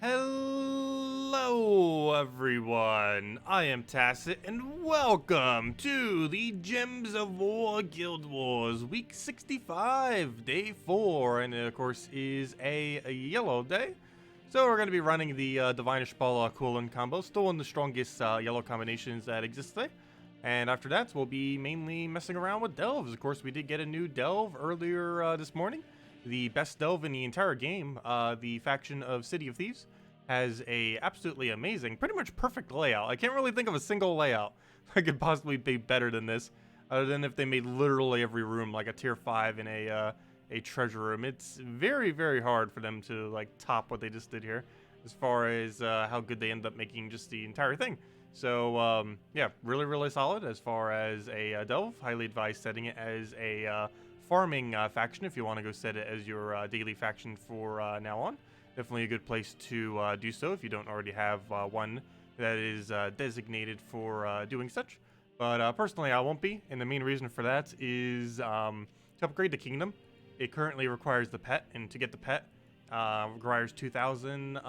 Hello everyone, I am Tacet and welcome to the Gems of War Guild Wars week 65, day 4, and it of course is a yellow day. So we're going to be running the Divinish Ball Coolin combo, still one of the strongest yellow combinations that exist today. And after that, we'll be mainly messing around with delves. Of course, we did get a new delve earlier this morning. The best delve in the entire game, the faction of City of Thieves, has a absolutely amazing, pretty much perfect layout. I can't really think of a single layout that could possibly be better than this, other than if they made literally every room like a tier 5 in a treasure room. It's very, very hard for them to like top what they just did here, as far as how good they end up making just the entire thing. So yeah, really, really solid as far as a delve. Highly advise setting it as a farming faction if you want to go set it as your daily faction for now on. Definitely a good place to do so if you don't already have one that is designated for doing such. But personally, I won't be, and the main reason for that is to upgrade the kingdom. It currently requires the pet, and to get the pet requires 2,000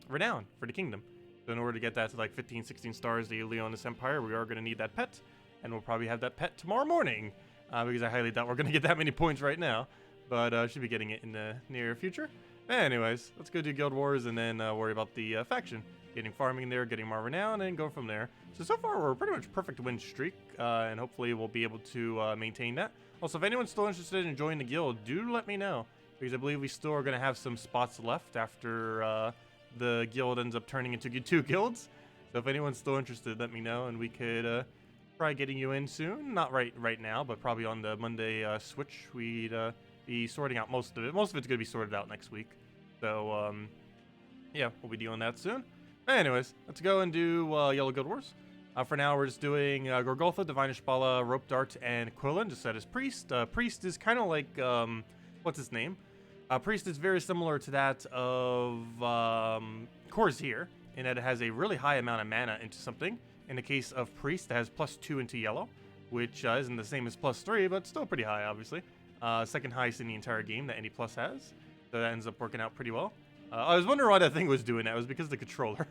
renown for the kingdom. So in order to get that to like 15, 16 stars, the Leonis Empire, we are going to need that pet, and we'll probably have that pet tomorrow morning. Because I highly doubt we're going to get that many points right now. But should be getting it in the near future. Anyways, let's go do Guild Wars and then worry about the faction. Getting farming in there, getting more renown, and go from there. So far, we're pretty much perfect win streak. And hopefully we'll be able to maintain that. Also, if anyone's still interested in joining the guild, do let me know. Because I believe we still are going to have some spots left after the guild ends up turning into 2 guilds. So if anyone's still interested, let me know and we could... try getting you in soon. Not right now, but probably on the Monday switch. We'd be sorting out most of it. Most of it's going to be sorted out next week. So, yeah, we'll be doing that soon. Anyways, let's go and do Yellow Guild Wars. For now, we're just doing Gorgoltha, Divinish Bala, Rope Dart, and Quillen, just set as Priest. Priest is kind of like, what's his name? Priest is very similar to that of Corsair, in that it has a really high amount of mana into something. In the case of Priest, it has +2 into yellow, which isn't the same as +3, but still pretty high, obviously. Second highest in the entire game that any plus has. So that ends up working out pretty well. I was wondering why that thing was doing that. It was because of the controller.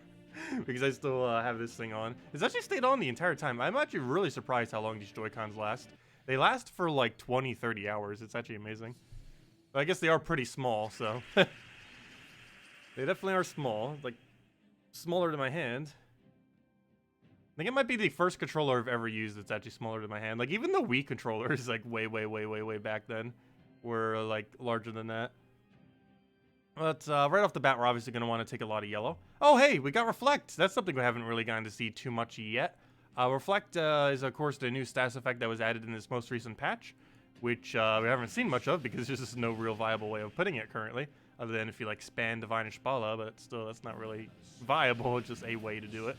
Because I still have this thing on. It's actually stayed on the entire time. I'm actually really surprised how long these Joy-Cons last. They last for like 20, 30 hours. It's actually amazing. But I guess they are pretty small, so. They definitely are small. Like, smaller than my hand. I think it might be the first controller I've ever used that's actually smaller than my hand. Like, even the Wii controllers, like, way back then were, like, larger than that. But, right off the bat, we're obviously going to want to take a lot of yellow. Oh, hey, we got Reflect. That's something we haven't really gotten to see too much yet. Reflect is, of course, the new status effect that was added in this most recent patch, which we haven't seen much of because there's just no real viable way of putting it currently, other than if you, like, span Divinish Bala, but still, that's not really viable. It's just a way to do it.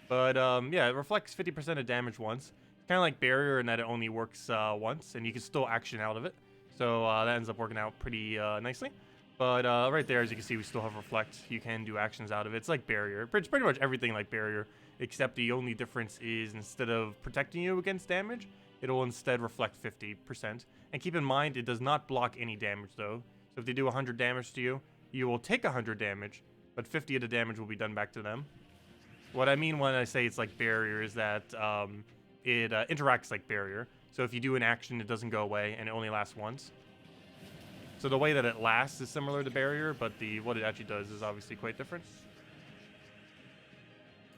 But, yeah, it reflects 50% of damage once. It's kind of like Barrier in that it only works once, and you can still action out of it. So that ends up working out pretty nicely. But right there, as you can see, we still have Reflect. You can do actions out of it. It's like Barrier. It's pretty much everything like Barrier, except the only difference is instead of protecting you against damage, it'll instead reflect 50%. And keep in mind, it does not block any damage, though. So if they do 100 damage to you, you will take 100 damage, but 50 of the damage will be done back to them. What I mean when I say it's like Barrier is that it interacts like Barrier. So if you do an action, it doesn't go away, and it only lasts once. So the way that it lasts is similar to Barrier, but what it actually does is obviously quite different.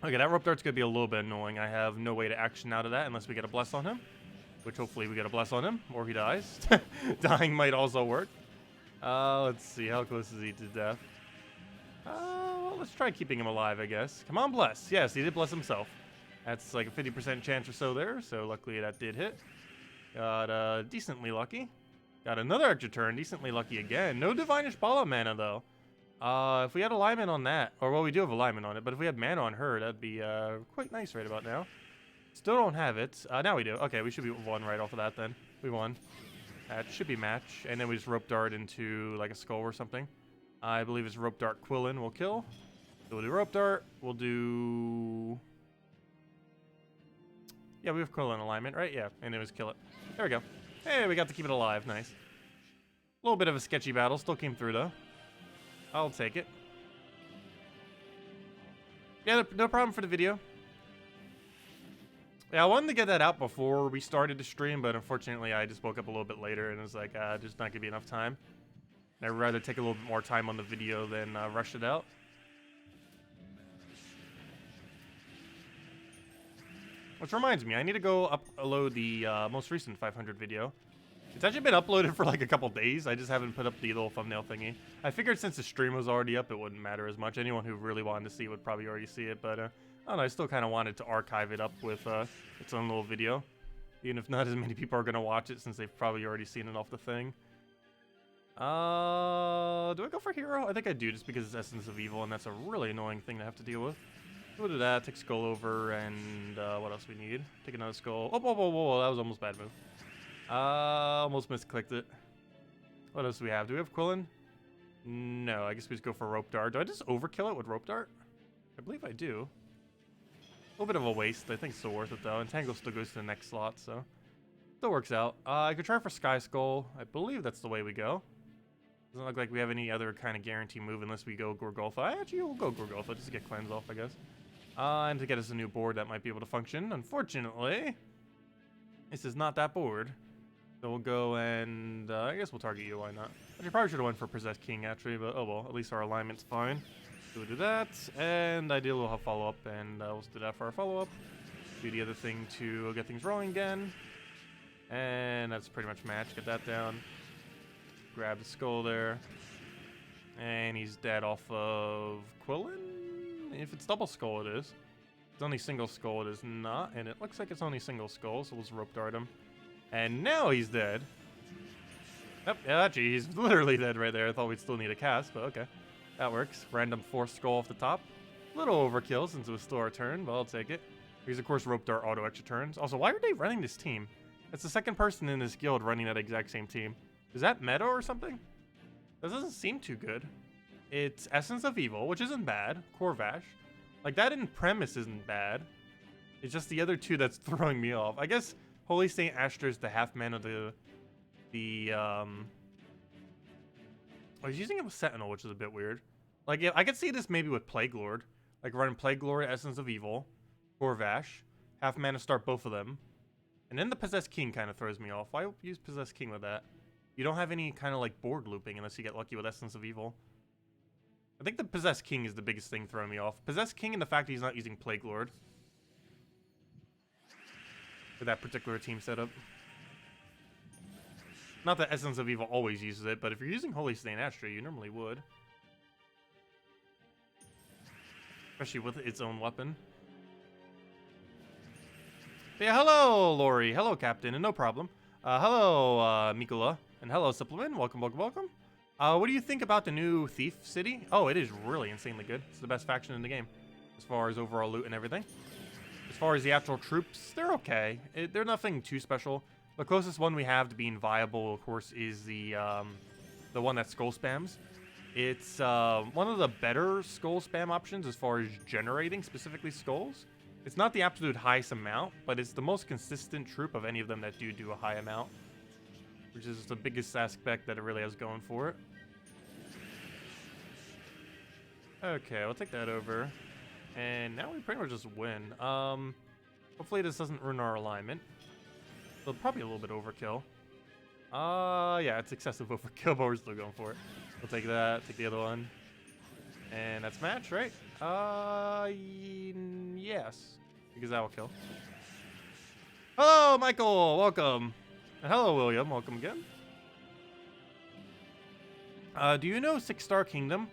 Okay, that Rope Dart's going to be a little bit annoying. I have no way to action out of that unless we get a Bless on him. Which hopefully we get a Bless on him, or he dies. Dying might also work. Let's see, how close is he to death? Well, let's try keeping him alive, I guess. Come on, Bless. Yes, he did Bless himself. That's like a 50% chance or so there, so luckily that did hit. Got decently lucky. Got another extra turn, decently lucky again. No Divinish Bala mana, though. If we had alignment on that, or well, we do have alignment on it, but if we had mana on her, that'd be quite nice right about now. Still don't have it. Now we do. Okay, we should be 1 right off of that then. We won. That should be match. And then we just Rope Dart into like a skull or something. I believe it's Rope Dart Quillen will kill. So we'll do Rope Dart. We'll do... Yeah, we have Quillen alignment, right? Yeah, and it was kill it. There we go. Hey, we got to keep it alive. Nice. A little bit of a sketchy battle. Still came through, though. I'll take it. Yeah, no problem for the video. Yeah, I wanted to get that out before we started the stream, but unfortunately I just woke up a little bit later and it was like, just not gonna be enough time. And I'd rather take a little bit more time on the video than rush it out. Which reminds me, I need to go upload the most recent 500 video. It's actually been uploaded for like a couple days. I just haven't put up the little thumbnail thingy. I figured since the stream was already up, it wouldn't matter as much. Anyone who really wanted to see it would probably already see it, but I don't know, I still kind of wanted to archive it up with its own little video. Even if not as many people are going to watch it since they've probably already seen it off the thing. Do I go for hero? I think I do, just because it's Essence of Evil, and that's a really annoying thing to have to deal with. We'll do that, take skull over, and what else we need? Take another skull. Oh, whoa, whoa, whoa, that was almost a bad move. Almost misclicked it. What else do we have? Do we have Quillen? No, I guess we just go for Rope Dart. Do I just overkill it with Rope Dart? I believe I do. A little bit of a waste. I think it's still worth it, though. Entangle still goes to the next slot, so still works out. I could try for Sky Skull. I believe that's the way we go. Doesn't look like we have any other kind of guarantee move unless we go Gorgolfa. Actually, we'll go Gorgolfa just to get cleanse off, I guess. And to get us a new board that might be able to function. Unfortunately, this is not that board. So we'll go and I guess we'll target you. Why not? I probably should have went for Possessed King actually, but oh well. At least our alignment's fine. So we'll do that, and ideally we'll have follow up, and we'll do that for our follow up. Do the other thing to get things rolling again, and that's pretty much match. Get that down. Grab the skull there, and he's dead off of Quillen. If it's double skull, it is. If it's only single skull, it is not, and it looks like it's only single skull, so we'll just rope dart him. And now he's dead. Yep, yeah, actually, he's literally dead right there. I thought we'd still need a cast, but okay. That works. Random force skull off the top. Little overkill since it was still our turn, but I'll take it. He's, of course, rope dart auto extra turns. Also, why are they running this team? That's the second person in this guild running that exact same team. Is that meta or something? That doesn't seem too good. It's Essence of Evil, which isn't bad. Corvash. Like, that in premise isn't bad. It's just the other two that's throwing me off. I guess Holy Saint Astra is the half man of the oh, he's using it with Sentinel, which is a bit weird. Like, yeah, I could see this maybe with Plague Lord. Like, running Plague Lord, Essence of Evil, Corvash, half mana start both of them. And then the Possessed King kind of throws me off. Why use Possessed King with that? You don't have any kind of, like, board looping unless you get lucky with Essence of Evil. I think the Possessed King is the biggest thing throwing me off. Possessed King and the fact that he's not using Plague Lord for that particular team setup. Not that Essence of Evil always uses it, but if you're using Holy Saint Astra, you normally would. Especially with its own weapon. But yeah, hello, Lori. Hello, Captain, and no problem. Hello, Mikula. And hello, Supplement. Welcome, welcome, welcome. What do you think about the new Thief City? Oh, it is really insanely good. It's the best faction in the game, as far as overall loot and everything. As far as the actual troops, they're okay. They're nothing too special. The closest one we have to being viable, of course, is the one that skull spams. It's one of the better skull spam options as far as generating specifically skulls. It's not the absolute highest amount, but it's the most consistent troop of any of them that do a high amount, which is the biggest aspect that it really has going for it. Okay, I'll take that over. And now we pretty much just win. Hopefully this doesn't ruin our alignment. So probably a little bit overkill. Yeah, it's excessive overkill, but we're still going for it. We'll take that, take the other one. And that's match, right? Yes. Because that will kill. Hello, Michael! Welcome! And hello, William. Welcome again. Do you know 6-Star Kingdom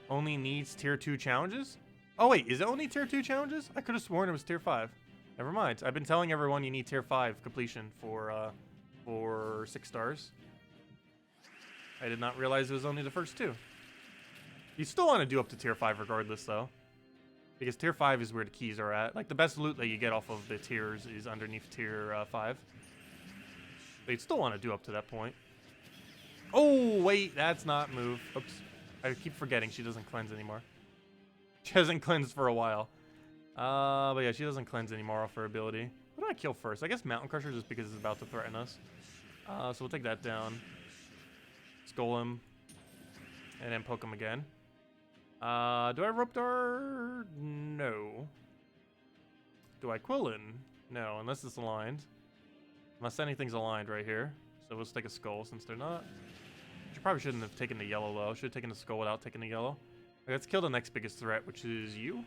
only needs tier 2 challenges? Oh wait, is it only tier 2 challenges? I could have sworn it was tier 5. Never mind. I've been telling everyone you need tier 5 completion for 6 stars. I did not realize it was only the first 2. You still want to do up to tier 5 regardless, though. Because tier 5 is where the keys are at. Like, the best loot that you get off of the tiers is underneath tier 5. But you'd still want to do up to that point. Oh, wait, that's not move. Oops. I keep forgetting she doesn't cleanse anymore. She hasn't cleansed for a while. But yeah, she doesn't cleanse anymore off her ability. What do I kill first? I guess Mountain Crusher just because it's about to threaten us. So we'll take that down. Skull him. And then poke him again. Do I rope door? No. Do I Quillin? No, unless it's aligned. Unless anything's aligned right here. So let's take a skull since they're not. Probably shouldn't have taken the yellow though. Should have taken the skull without taking the yellow. Okay, let's kill the next biggest threat, which is you.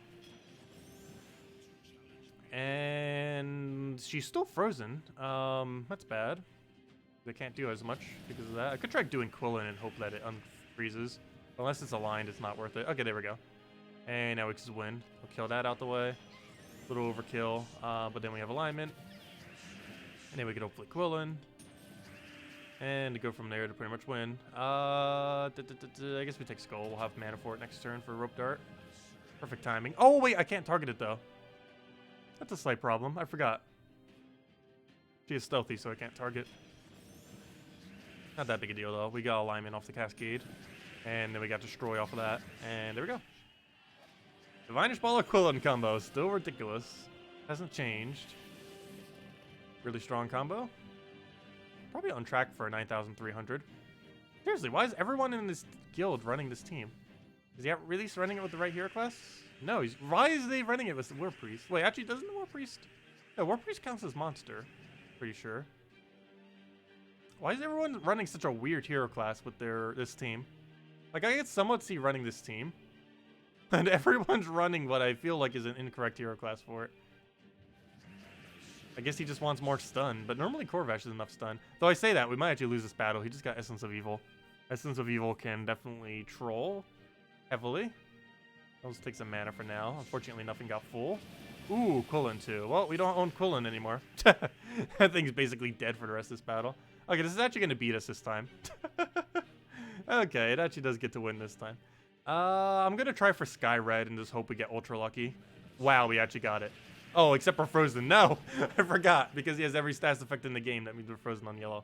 And she's still frozen. That's bad. They can't do as much because of that. I could try doing Quillin and hope that it unfreezes. Unless it's aligned, it's not worth it. Okay, there we go. And now we just win. We'll kill that out the way. Little overkill, but then we have alignment. And then we can hopefully Quillin. And to go from there to pretty much win. I guess we take skull. We'll have mana for it next turn for rope dart. Perfect timing. Oh, wait, I can't target it, though. That's a slight problem. I forgot. She is stealthy, so I can't target. Not that big a deal, though. We got alignment off the Cascade. And then we got Destroy off of that. And there we go. Divinish Ball of Quillin combo. Still ridiculous. Hasn't changed. Really strong combo. Probably on track for 9,300. Seriously, why is everyone in this guild running this team? Is he really running it with the right hero class? No, why is they running it with the War Priest? Wait, actually, doesn't the War Priest... No, War Priest counts as monster. Pretty sure. Why is everyone running such a weird hero class with this team? Like, I get somewhat see running this team. And everyone's running what I feel like is an incorrect hero class for it. I guess he just wants more stun, but normally Corvash is enough stun. Though I say that, we might actually lose this battle. He just got Essence of Evil. Essence of Evil can definitely troll heavily. I'll just take some mana for now. Unfortunately, nothing got full. Ooh, Quillin too. Well, we don't own Quillin anymore. That thing's basically dead for the rest of this battle. Okay, this is actually going to beat us this time. Okay, it actually does get to win this time. I'm going to try for Sky Red and just hope we get ultra lucky. Wow, we actually got it. Oh, except for frozen. No, I forgot. Because he has every stats effect in the game. That means we're frozen on yellow.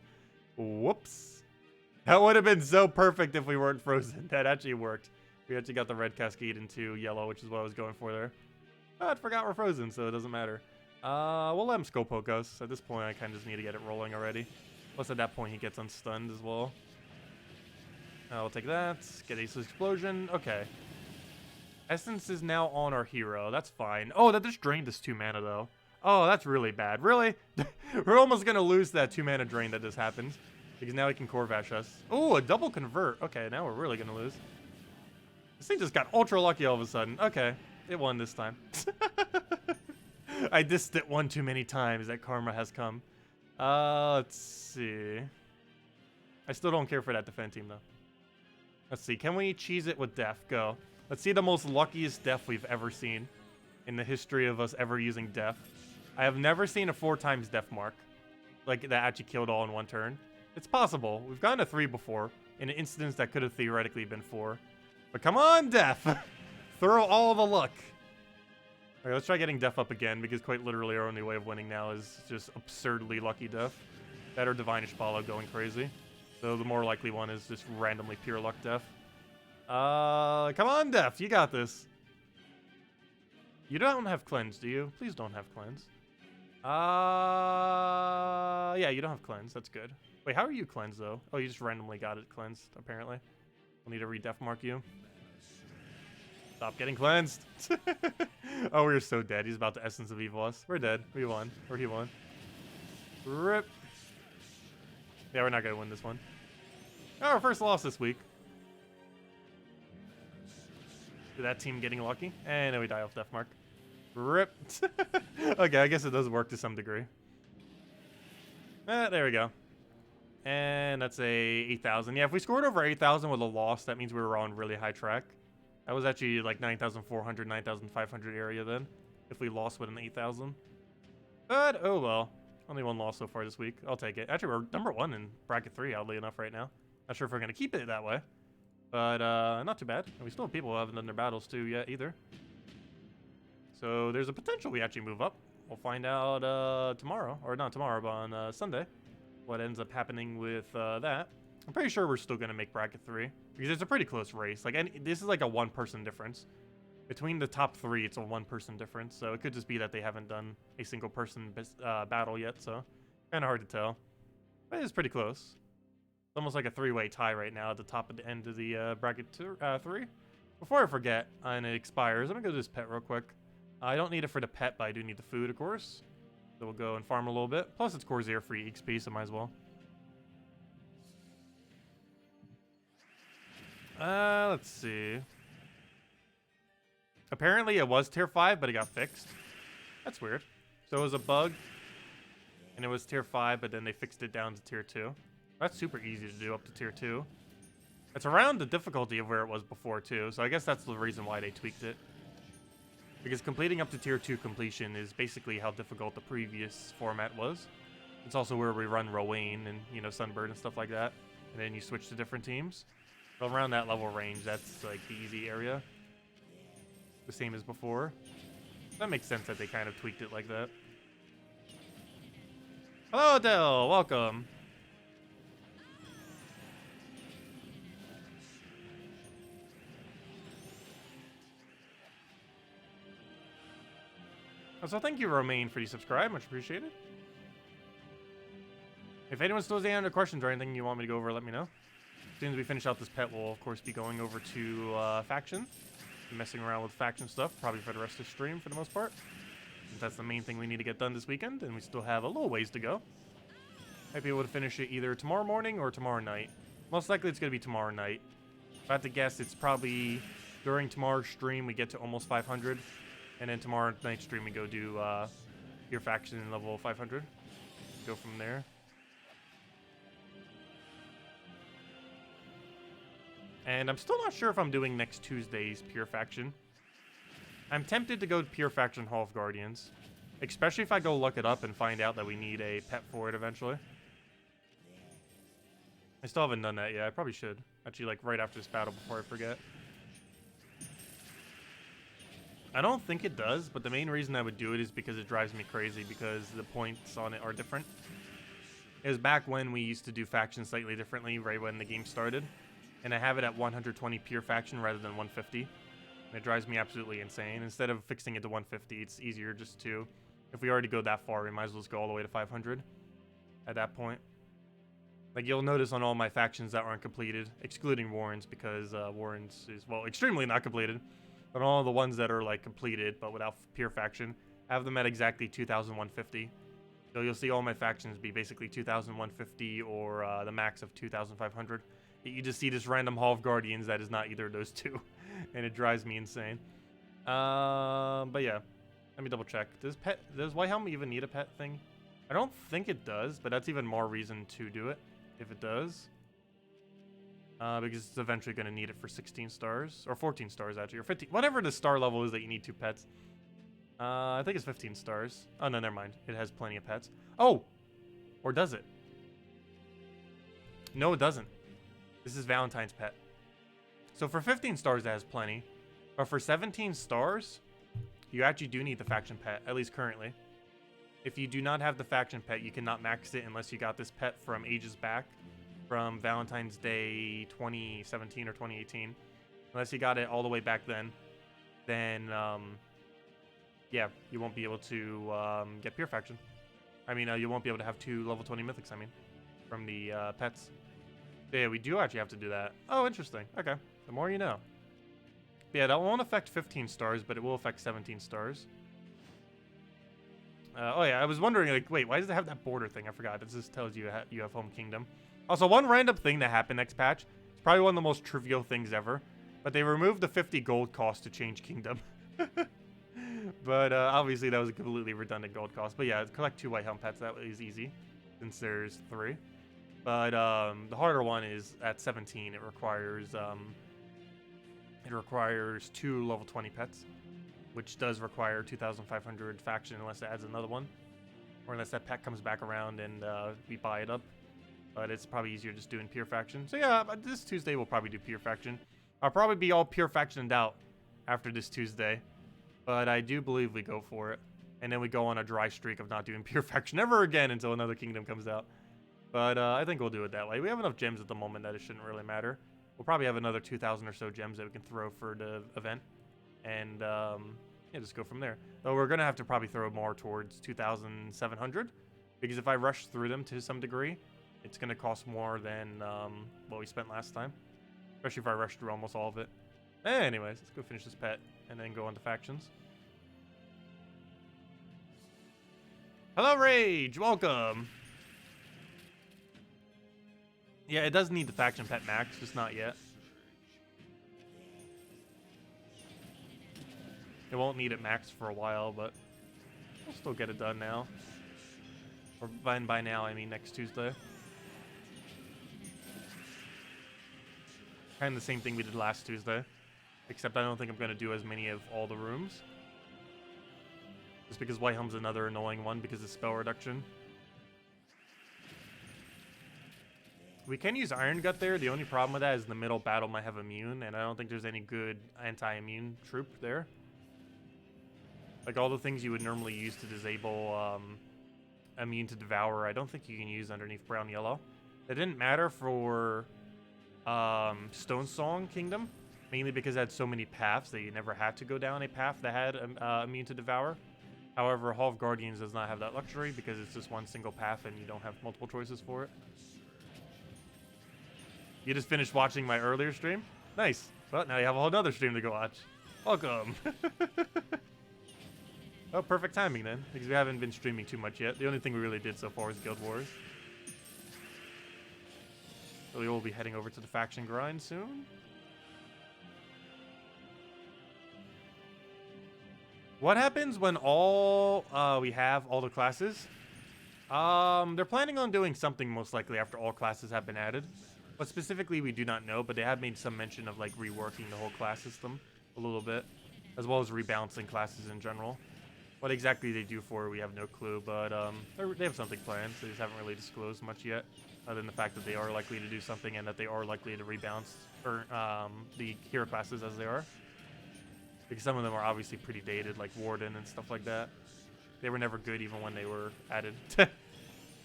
Whoops. That would have been so perfect if we weren't frozen. That actually worked. We actually got the red cascade into yellow, which is what I was going for there. Oh, I forgot we're frozen, so it doesn't matter. We'll let him skull poke us. At this point, I kind of just need to get it rolling already. Plus, at that point, he gets unstunned as well. We'll take that. Get Ace's Explosion. Okay. Essence is now on our hero. That's fine. Oh, that just drained us 2 mana, though. Oh, that's really bad. Really? We're almost going to lose that 2 mana drain that just happened. Because now he can Corvash us. Oh, a double convert. Okay, now we're really going to lose. This thing just got ultra lucky all of a sudden. Okay, it won this time. I dissed it one too many times. That karma has come. Let's see. I still don't care for that defend team, though. Let's see. Can we cheese it with Def? Go. Let's see the most luckiest Def we've ever seen in the history of us ever using Def. I have never seen a 4 times Def mark. Like, that actually killed all in one turn. It's possible. We've gotten a 3 before in an instance that could have theoretically been 4. But come on, Def! Throw all the luck. Okay, let's try getting Def up again, because quite literally our only way of winning now is just absurdly lucky Def. That or Divinish Follow going crazy. So the more likely one is just randomly pure luck Def. Come on, Def, you got this. You don't have Cleanse, do you? Please don't have Cleanse. Yeah, you don't have Cleanse, that's good. Wait, how are you cleansed, though? Oh, you just randomly got it cleansed, apparently. We'll need to re-def mark you. Stop getting cleansed. Oh, we're so dead. He's about to Essence of Evil us. We're dead. We won. Or he won. Rip. Yeah, we're not going to win this one. Oh, our first loss this week. That team getting lucky. And then we die off def mark. Rip. Okay, I guess it does work to some degree. There we go. And that's a 8,000. Yeah, if we scored over 8,000 with a loss, that means we were on really high track. That was actually like 9,400, 9,500 area then, if we lost with an 8,000. But, oh well. Only one loss so far this week. I'll take it. Actually, we're number 1 in bracket 3, oddly enough, right now. Not sure if we're going to keep it that way. But, not too bad. And we still have people who haven't done their battles too yet either. So, there's a potential we actually move up. We'll find out tomorrow. Or not tomorrow, but on Sunday. What ends up happening with that. I'm pretty sure we're still going to make bracket 3. Because it's a pretty close race. Like, this is like a 1-person difference. Between the top 3, it's a 1-person difference. So it could just be that they haven't done a single person battle yet. So kind of hard to tell. But it's pretty close. It's almost like a 3-way tie right now at the top of the end of the bracket 3. Before I forget, and it expires, I'm gonna go to this pet real quick. I don't need it for the pet, but I do need the food, of course. So we'll go and farm a little bit. Plus, it's Corsair free XP, so might as well. Let's see. Apparently, it was tier 5, but it got fixed. That's weird. So it was a bug, and it was tier 5, but then they fixed it down to tier 2. That's super easy to do up to tier 2. It's around the difficulty of where it was before, too. So I guess that's the reason why they tweaked it. Because completing up to tier 2 completion is basically how difficult the previous format was. It's also where we run Rowan and, you know, Sunbird and stuff like that. And then you switch to different teams. So around that level range, that's like the easy area. The same as before. That makes sense that they kind of tweaked it like that. Hello, Adele. Welcome. So thank you, Romaine, for the subscribe. Much appreciated. If anyone still has any other questions or anything you want me to go over, let me know. As soon as we finish out this pet, we'll, of course, be going over to faction. Messing around with faction stuff, probably for the rest of the stream, for the most part. Since that's the main thing we need to get done this weekend, and we still have a little ways to go. Might be able to finish it either tomorrow morning or tomorrow night. Most likely it's going to be tomorrow night. If I had to guess, it's probably during tomorrow's stream we get to almost 500. And then tomorrow night stream we go do your faction in level 500. Go from there. And I'm still not sure if I'm doing next Tuesday's Pure Faction. I'm tempted to go to Pure Faction Hall of Guardians. Especially if I go look it up and find out that we need a pet for it eventually. I still haven't done that yet. I probably should. Actually, like, right after this battle before I forget. I don't think it does, but the main reason I would do it is because it drives me crazy because the points on it are different. It was back when we used to do factions slightly differently, right when the game started. And I have it at 120 pure faction rather than 150. And it drives me absolutely insane. Instead of fixing it to 150, it's easier just to... If we already go that far, we might as well just go all the way to 500 at that point. Like, you'll notice on all my factions that aren't completed, excluding Warren's, because Warren's is, well, extremely not completed. But all the ones that are, like, completed, but without pure faction, I have them at exactly 2,150. So you'll see all my factions be basically 2,150 or the max of 2,500. You just see this random Hall of Guardians that is not either of those two. And it drives me insane. But yeah. Let me double check. Does Whitehelm even need a pet thing? I don't think it does, but that's even more reason to do it. If it does. Because it's eventually going to need it for 16 stars. Or 14 stars, actually. Or 15. Whatever the star level is that you need 2 pets. I think it's 15 stars. Oh, no, never mind. It has plenty of pets. Oh! Or does it? No, it doesn't. This is Valentine's pet. So for 15 stars, it has plenty. But for 17 stars, you actually do need the faction pet, at least currently. If you do not have the faction pet, you cannot max it unless you got this pet from ages back. From Valentine's Day 2017 or 2018. Unless you got it all the way back then. Then, yeah, you won't be able to get pure faction. I mean, you won't be able to have 2 level 20 mythics, I mean, from the pets. Yeah, we do actually have to do that. Oh, interesting. Okay. The more you know. But yeah, that won't affect 15 stars, but it will affect 17 stars. Oh yeah, I was wondering, like, wait, why does it have that border thing? I forgot. It just tells you you have Home Kingdom. Also, one random thing that happened next patch. It's probably one of the most trivial things ever. But they removed the 50 gold cost to change Kingdom. But obviously that was a completely redundant gold cost. But yeah, collect 2 Whitehelm pets. That is easy, since there's 3. But the harder one is at 17. It requires 2 level 20 pets, which does require 2,500 faction unless it adds another one, or unless that pet comes back around and we buy it up. But it's probably easier just doing pure faction. So yeah, this Tuesday we'll probably do pure faction. I'll probably be all pure factioned out after this Tuesday, but I do believe we go for it, and then we go on a dry streak of not doing pure faction ever again until another kingdom comes out. But I think we'll do it that way. We have enough gems at the moment that it shouldn't really matter. We'll probably have another 2,000 or so gems that we can throw for the event. And, yeah, just go from there. Though we're going to have to probably throw more towards 2,700. Because if I rush through them to some degree, it's going to cost more than what we spent last time. Especially if I rush through almost all of it. Anyways, let's go finish this pet and then go on to factions. Hello, Rage! Welcome! Yeah, it does need the faction pet max, just not yet. It won't need it max for a while, but we'll still get it done now. Or by now, I mean next Tuesday. Kind of the same thing we did last Tuesday. Except I don't think I'm going to do as many of all the rooms. Just because White Helm's another annoying one because of spell reduction. We can use Iron Gut there. The only problem with that is the middle battle might have immune, and I don't think there's any good anti-immune troop there. Like all the things you would normally use to disable immune to Devour, I don't think you can use underneath Brown Yellow. It didn't matter for Stone Song Kingdom, mainly because it had so many paths that you never had to go down a path that had immune to Devour. However, Hall of Guardians does not have that luxury because it's just one single path and you don't have multiple choices for it. You just finished watching my earlier stream? Nice. Well, now you have a whole other stream to go watch. Welcome. Oh, perfect timing then, because we haven't been streaming too much yet. The only thing we really did so far is Guild Wars. So we will be heading over to the faction grind soon. What happens when we have all the classes? They're planning on doing something most likely after all classes have been added. But specifically, we do not know, but they have made some mention of like reworking the whole class system a little bit, as well as rebalancing classes in general. What exactly they do for it, we have no clue, but they have something planned, so they just haven't really disclosed much yet, other than the fact that they are likely to do something and that they are likely to rebalance the hero classes as they are. Because some of them are obviously pretty dated, like Warden and stuff like that. They were never good even when they were added.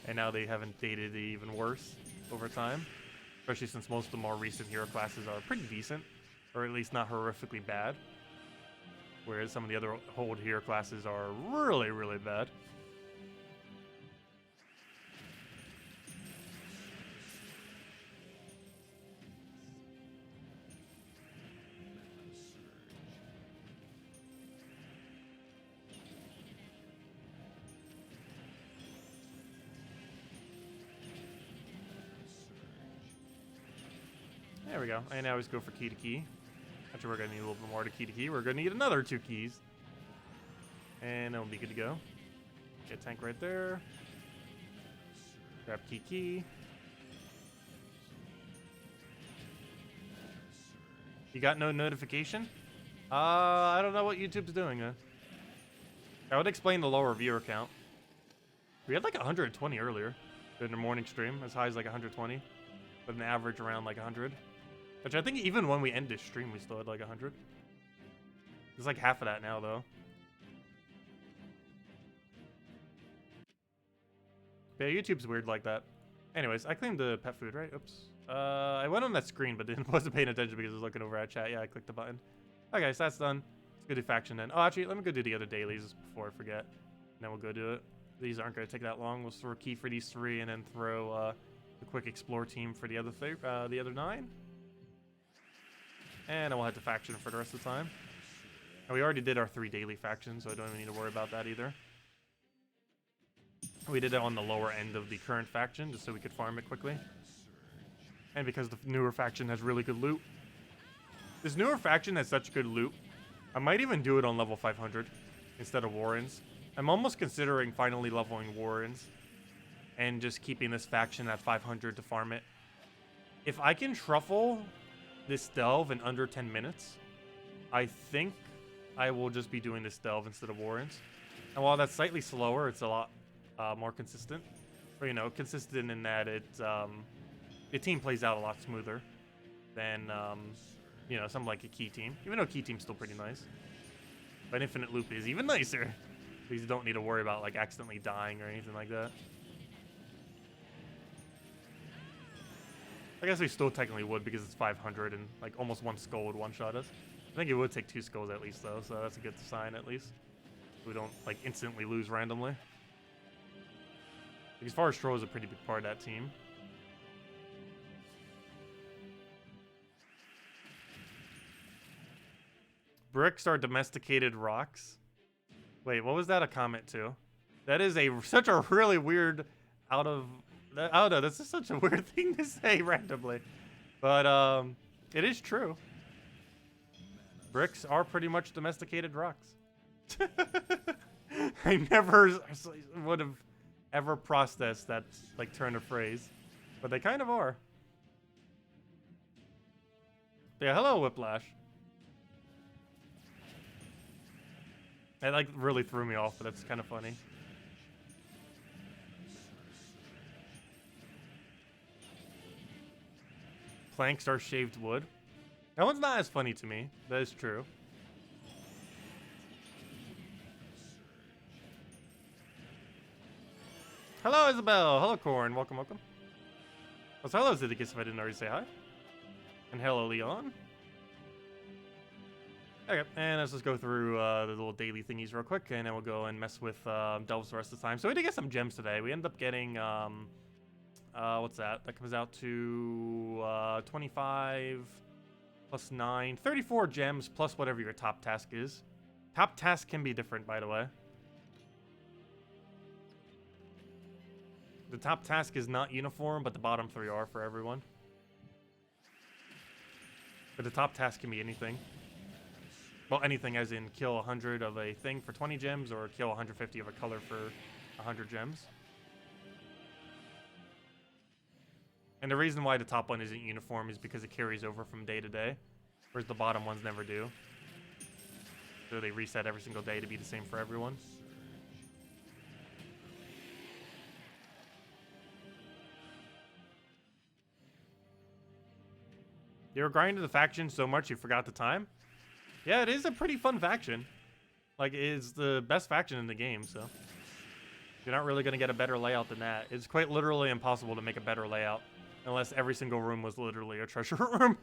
And now they haven't dated even worse over time. Especially since most of the more recent hero classes are pretty decent, or at least not horrifically bad. Whereas some of the other old hero classes are really, really bad. There we go. And I always go for key to key. Actually, we're going to need a little bit more to key to key. We're going to need another 2 keys. And then we'll be good to go. Get tank right there. Grab key. You got no notification? I don't know what YouTube's doing, man. That would explain the lower viewer count. We had like 120 earlier during the morning stream, as high as like 120. But an average around like 100. Which I think even when we end this stream, we still had like 100. It's like half of that now, though. Yeah, YouTube's weird like that. Anyways, I claimed the pet food, right? Oops. I went on that screen, but wasn't paying attention because I was looking over at chat. Yeah, I clicked the button. Okay, so that's done. Let's go do faction then. Oh, actually, let me go do the other dailies before I forget. And then we'll go do it. These aren't going to take that long. We'll throw a key for these 3 and then throw a quick explore team for the other 9. And then we'll head to faction for the rest of the time. And we already did our 3 daily factions, so I don't even need to worry about that either. We did it on the lower end of the current faction, just so we could farm it quickly. And because the newer faction has really good loot. This newer faction has such good loot, I might even do it on level 500 instead of Warrens. I'm almost considering finally leveling Warrens and just keeping this faction at 500 to farm it. If I can truffle this delve in under 10 minutes, I think I will just be doing this delve instead of Warrens. And while that's slightly slower, it's a lot more consistent. Or, you know, consistent in that the team plays out a lot smoother than, you know, something like a key team. Even though key team's still pretty nice. But infinite loop is even nicer. Because you don't need to worry about, like, accidentally dying or anything like that. I guess we still technically would because it's 500 and like almost 1 skull would one-shot us. I think it would take 2 skulls at least though, so that's a good sign at least. We don't like instantly lose randomly. Because Forest Troll is a pretty big part of that team. Bricks are domesticated rocks. Wait, what was that a comment to? That is such a really weird I don't know, this is such a weird thing to say randomly. But it is true. Bricks are pretty much domesticated rocks. I never would have ever processed that like turn of phrase, but they kind of are. Yeah, hello Whiplash. That like really threw me off, but that's kind of funny. Planks are shaved wood. That one's not as funny to me. That is true. Hello, Isabel. Hello, Corn. Welcome, welcome. Oh, so hello, Zeddicus, if I didn't already say hi. And hello, Leon. Okay, and let's just go through the little daily thingies real quick, and then we'll go and mess with delves the rest of the time. So we did get some gems today. We ended up getting, what's that? That comes out to 25 plus 9, 34 gems plus whatever your top task is. Top task can be different, by the way. The top task is not uniform, but the bottom 3 are for everyone. But the top task can be anything. Well, anything as in kill 100 of a thing for 20 gems or kill 150 of a color for 100 gems. And the reason why the top one isn't uniform is because it carries over from day to day, whereas the bottom ones never do. So they reset every single day to be the same for everyone. You were grinding the faction so much you forgot the time? Yeah, it is a pretty fun faction. Like, it's the best faction in the game, so you're not really going to get a better layout than that. It's quite literally impossible to make a better layout unless every single room was literally a treasure room.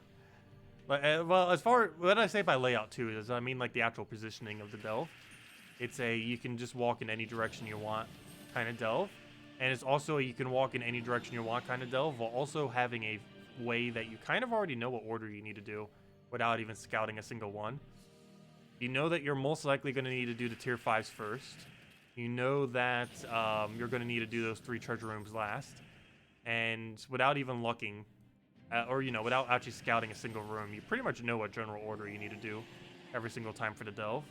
Well, as far what I say by layout too is I mean like the actual positioning of the delve. It's a you can just walk in any direction you want kind of delve, and it's also a you can walk in any direction you want kind of delve, while also having a way that you kind of already know what order you need to do without even scouting a single one. You know that you're most likely going to need to do the tier 5s first. You know that you're going to need to do those 3 treasure rooms last. And without even looking, or, you know, without actually scouting a single room, you pretty much know what general order you need to do every single time for the delve.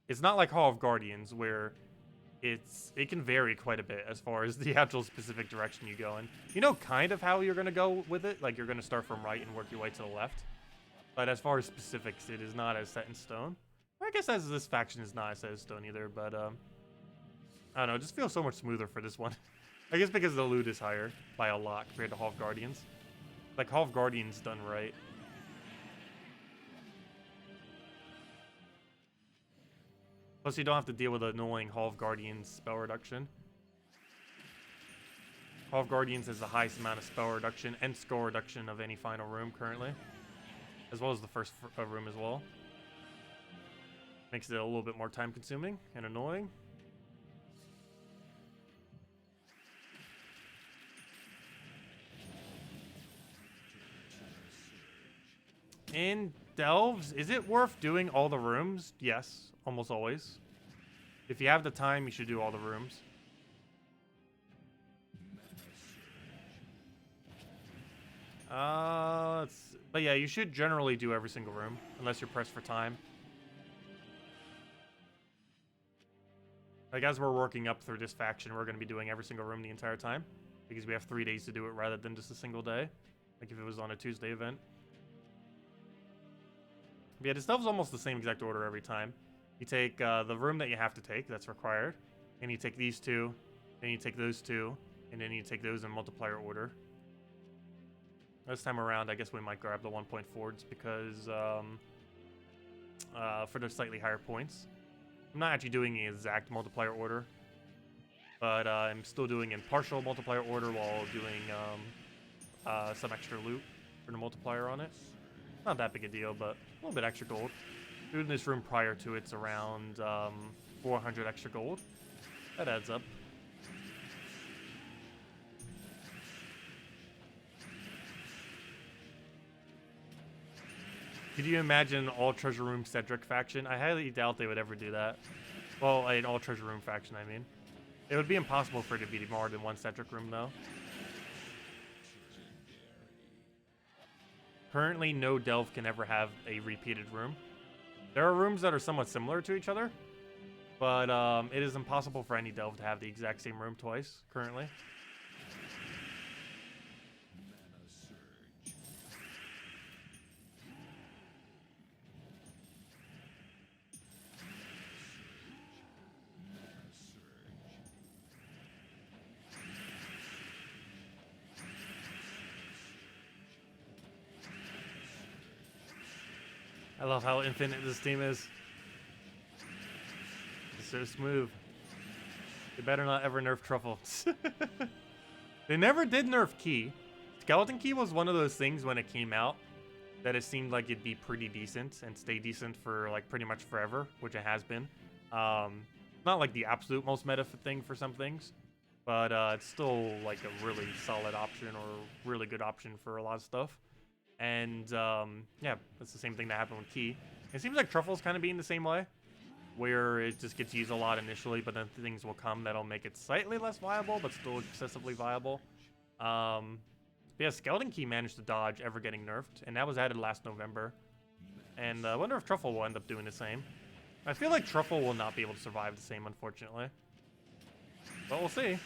It's not like Hall of Guardians, where it can vary quite a bit as far as the actual specific direction you go in. You know kind of how you're going to go with it, like you're going to start from right and work your way to the left. But as far as specifics, it is not as set in stone. I guess as this faction is not as set in stone either, but I don't know, it just feels so much smoother for this one. I guess because the loot is higher by a lot compared to Hall of Guardians. Like Hall of Guardians done right. Plus, you don't have to deal with the annoying Hall of Guardians spell reduction. Hall of Guardians has the highest amount of spell reduction and score reduction of any final room currently, as well as the first room as well. Makes it a little bit more time consuming and annoying. In delves, is it worth doing all the rooms? Yes, almost always. If you have the time, you should do all the rooms. But yeah, you should generally do every single room, unless you're pressed for time. Like, as we're working up through this faction, we're going to be doing every single room the entire time, because we have 3 days to do it rather than just a single day, like if it was on a Tuesday event. But yeah, this stuff's almost the same exact order every time. You take the room that you have to take, that's required, and you take these 2, then you take those 2, and then you take those in multiplier order. This time around, I guess we might grab the 1.4s because for the slightly higher points. I'm not actually doing the exact multiplier order, but I'm still doing in partial multiplier order while doing some extra loot for the multiplier on it. Not that big a deal, but a little bit extra gold. Doing this room prior to it's around 400 extra gold. That adds up. Could you imagine an all treasure room Cedric faction? I highly doubt they would ever do that. Well, an all treasure room faction, I mean. It would be impossible for it to be more than one Cedric room, though. Currently, no delve can ever have a repeated room. There are rooms that are somewhat similar to each other, but it is impossible for any delve to have the exact same room twice, currently. I love how infinite this team is. It's so smooth. They better not ever nerf Truffle. They never did nerf Key. Skeleton Key was one of those things when it came out that it seemed like it'd be pretty decent and stay decent for like pretty much forever, which it has been. Not like the absolute most meta thing for some things, but it's still like a really solid option or really good option for a lot of stuff. And yeah, that's the same thing that happened with Key. It seems like Truffle's kind of being the same way, where it just gets used a lot initially, but then things will come that'll make it slightly less viable, but still excessively viable. Yeah, Skeleton Key managed to dodge ever getting nerfed, and that was added last November. And I wonder if Truffle will end up doing the same. I feel like Truffle will not be able to survive the same, unfortunately. But we'll see.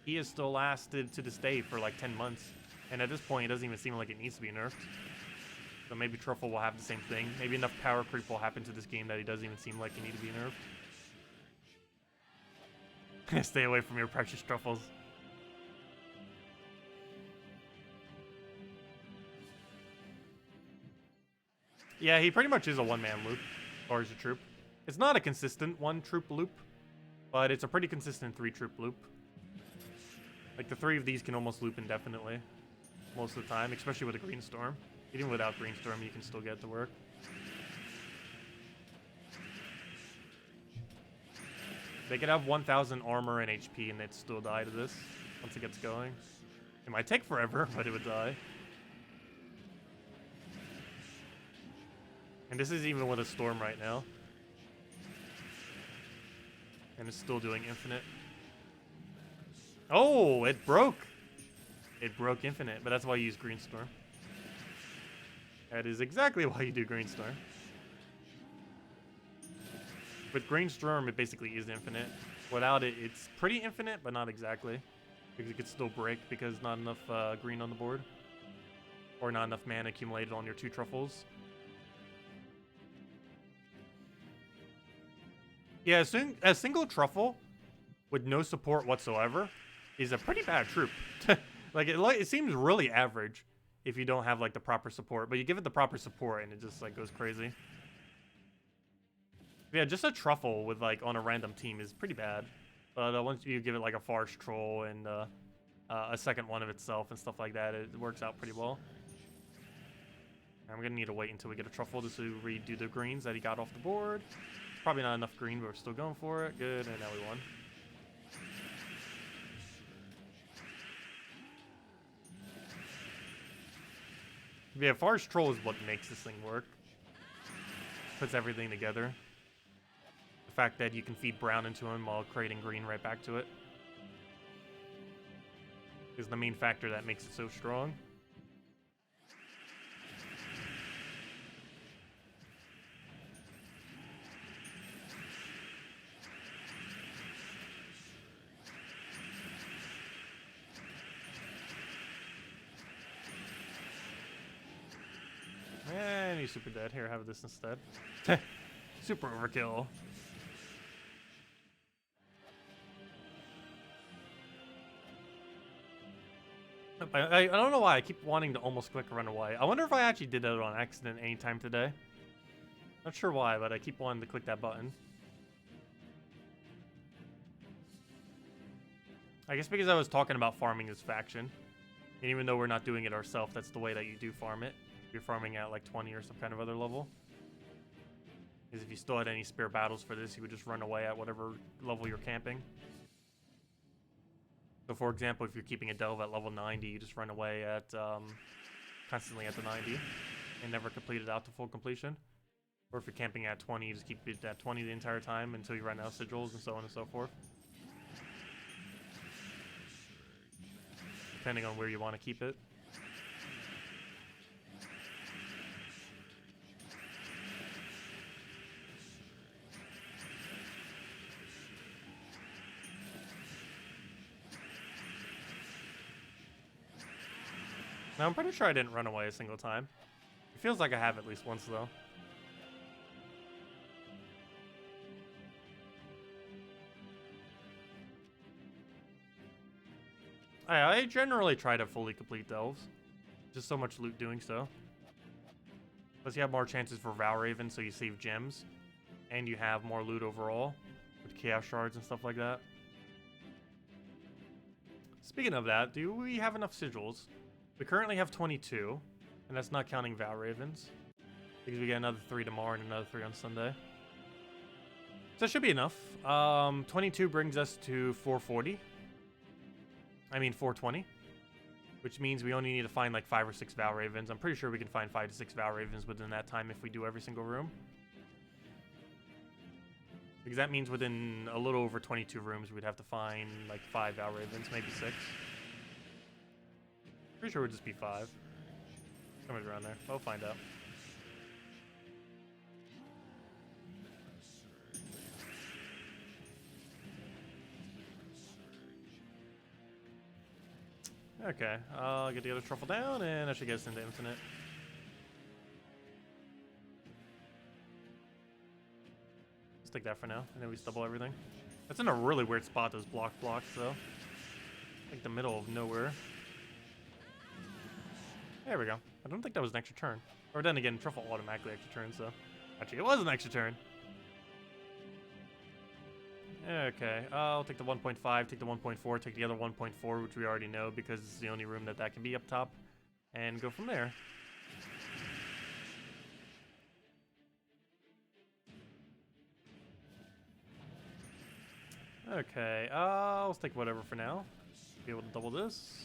He has still lasted to this day for like 10 months. And at this point, it doesn't even seem like it needs to be nerfed. So maybe Truffle will have the same thing. Maybe enough power creep will happen to this game that he doesn't even seem like he need to be nerfed. Stay away from your precious Truffles. Yeah, he pretty much is a one-man loop, or as a troop. It's not a consistent one-troop loop, but it's a pretty consistent three-troop loop. Like, the three of these can almost loop indefinitely most of the time, especially with a Green Storm. Even without Green Storm, you can still get it to work. They could have 1,000 armor and HP, and they'd still die to this once it gets going. It might take forever, but it would die. And this is even with a Storm right now. And it's still doing infinite. Oh, it broke. It broke infinite, but that's why you use Green Storm. That is exactly why you do Green Storm. With Green Storm, it basically is infinite. Without it, it's pretty infinite, but not exactly. Because it could still break because not enough green on the board. Or not enough mana accumulated on your two Truffles. Yeah, a single Truffle with no support whatsoever is a pretty bad troop. Like it seems really average if you don't have like the proper support, but you give it the proper support and it just like goes crazy. Yeah, just a Truffle with like on a random team is pretty bad. But once you give it like a Forest Troll and a second one of itself and stuff like that, it works out pretty well. I'm gonna need to wait until we get a Truffle just to redo the greens that he got off the board. Probably not enough green, but we're still going for it. Good, and now we won. Yeah, Forest Troll is what makes this thing work. Puts everything together. The fact that you can feed brown into him while creating green right back to it is the main factor that makes it so strong. And he's super dead. Here, have this instead. Super overkill. I don't know why I keep wanting to almost click run away. I wonder if I actually did that on accident anytime today. Not sure why, but I keep wanting to click that button. I guess because I was talking about farming this faction. And even though we're not doing it ourselves, that's the way that you do farm it. If you're farming at like 20 or some kind of other level. Because if you still had any spare battles for this, you would just run away at whatever level you're camping. So for example, if you're keeping a delve at level 90, you just run away at constantly at the 90. and never complete it out to full completion. Or if you're camping at 20, you just keep it at 20 the entire time until you run out of sigils and so on and so forth. Depending on where you want to keep it. Now, I'm pretty sure I didn't run away a single time. It feels like I have at least once, though. I generally try to fully complete delves. Just so much loot doing so. Plus you have more chances for Valraven, so you save gems. And you have more loot overall. With Chaos Shards and stuff like that. Speaking of that, do we have enough sigils? We currently have 22. And that's not counting Valravens. Because we get another 3 tomorrow and another 3 on Sunday. So that should be enough. 22 brings us to 440. I mean 420, which means we only need to find like 5 or 6 Valravens. I'm pretty sure we can find 5 to 6 Valravens within that time if we do every single room. Because that means within a little over 22 rooms, we'd have to find like 5 Valravens, maybe 6. Pretty sure it would just be 5. Somewhere around there. We'll find out. Okay, I'll get the other truffle down, and I should get us into infinite. Let's take that for now, and then we double everything. That's in a really weird spot, those blocks, though. Like the middle of nowhere. There we go. I don't think that was an extra turn. Or then again, truffle automatically extra turns, so... Actually, it was an extra turn. Okay, I'll take the 1.5, take the 1.4, take the other 1.4, which we already know because it's the only room that can be up top, and go from there. Okay, let's take whatever for now. Be able to double this.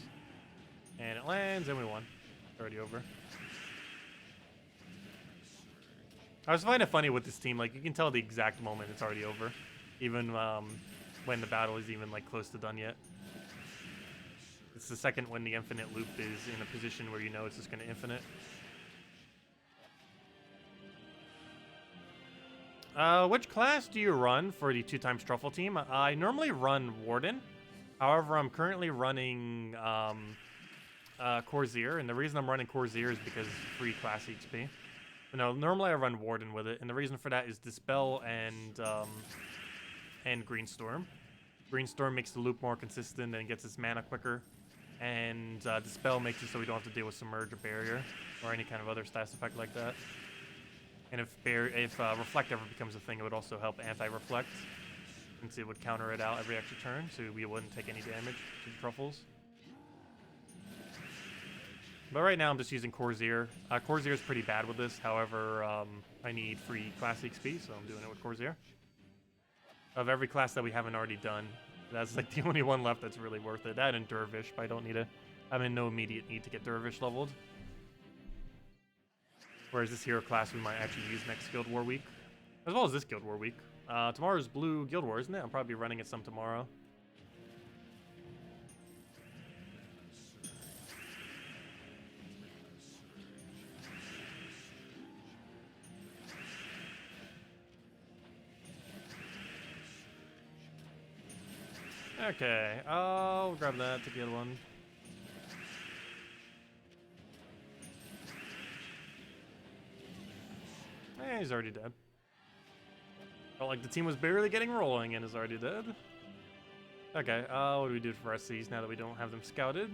And it lands, and we won. It's already over. I was finding it funny with this team, like, you can tell the exact moment it's already over. Even when the battle is even like close to done yet. It's the second when the infinite loop is in a position where you know it's just going to infinite. Which class do you run for the 2x truffle team? I normally run Warden. However, I'm currently running Corsair, and the reason I'm running Corsair is because it's free class XP. But no, normally I run Warden with it, and the reason for that is Dispel and Greenstorm. Greenstorm makes the loop more consistent and gets its mana quicker. And Dispel makes it so we don't have to deal with Submerge or Barrier or any kind of other status effect like that. And if Reflect ever becomes a thing, it would also help anti-Reflect, since it would counter it out every extra turn, so we wouldn't take any damage to the truffles. But right now I'm just using Corsair. Corsair is pretty bad with this, however, I need free class XP, so I'm doing it with Corsair. Of every class that we haven't already done, that's like the only one left that's really worth it. That and Dervish, but I don't need I'm in no immediate need to get Dervish leveled. Whereas this hero class we might actually use next Guild War week. As well as this Guild War week. Tomorrow's Blue Guild War, isn't it? I'll probably be running it some tomorrow. Okay, I'll grab that, take the other one. Eh, he's already dead. Felt like the team was barely getting rolling and is already dead. Okay, what do we do for SCs now that we don't have them scouted?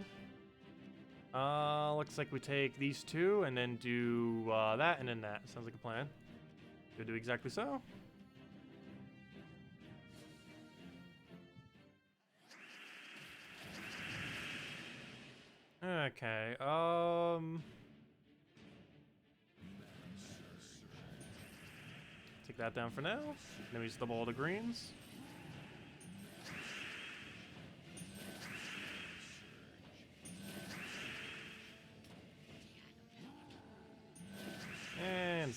Looks like we take these two and then do that and then that. Sounds like a plan. We'll do exactly so. Okay, take that down for now. Then we just double all the greens.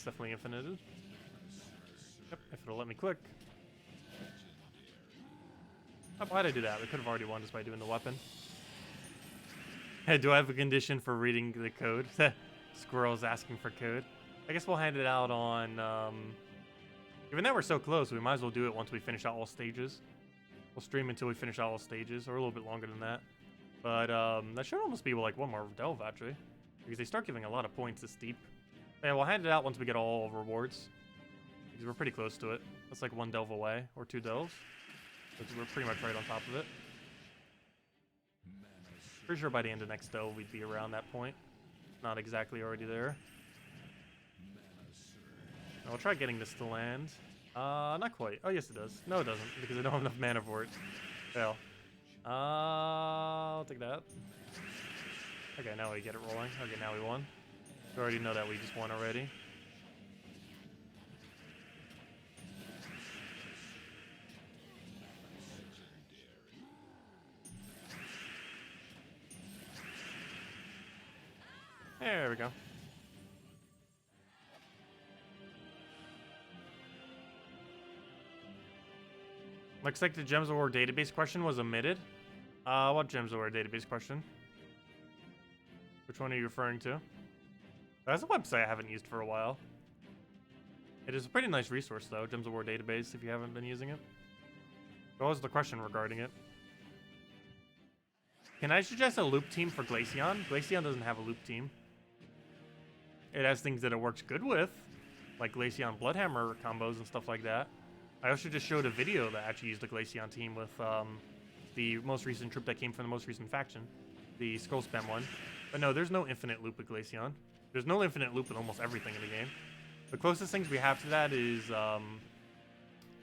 it's definitely infinited. Yep, if it'll let me click. Oh, why'd I do that? We could have already won just by doing the weapon. Hey, do I have a condition for reading the code? Squirrel's asking for code. I guess we'll hand it out on, even though we're so close, we might as well do it once we finish out all stages. We'll stream until we finish out all stages, or a little bit longer than that. But, that should almost be, like, one more delve, actually. Because they start giving a lot of points this deep. Yeah, we'll hand it out once we get all rewards. Because we're pretty close to it. That's like 1 delve away, or 2 delves. So we're pretty much right on top of it. Pretty sure by the end of next delve, we'd be around that point. Not exactly already there. I'll try getting this to land. Not quite. Oh, yes, it does. No, it doesn't, because I don't have enough mana for it. Fail. I'll take that. Okay, now we get it rolling. Okay, now we won. We already know that we just won already. There we go. Looks like the Gems of War database question was omitted. What Gems of War database question? Which one are you referring to? That's a website I haven't used for a while. It is a pretty nice resource, though, Gems of War database, if you haven't been using it. What was the question regarding it? Can I suggest a loop team for Glaceon? Glaceon doesn't have a loop team. It has things that it works good with, like Glaceon Bloodhammer combos and stuff like that. I also just showed a video that actually used a Glaceon team with the most recent troop that came from the most recent faction, the Skull Spam one. But no, there's no infinite loop with Glaceon. There's no infinite loop with almost everything in the game. The closest things we have to that is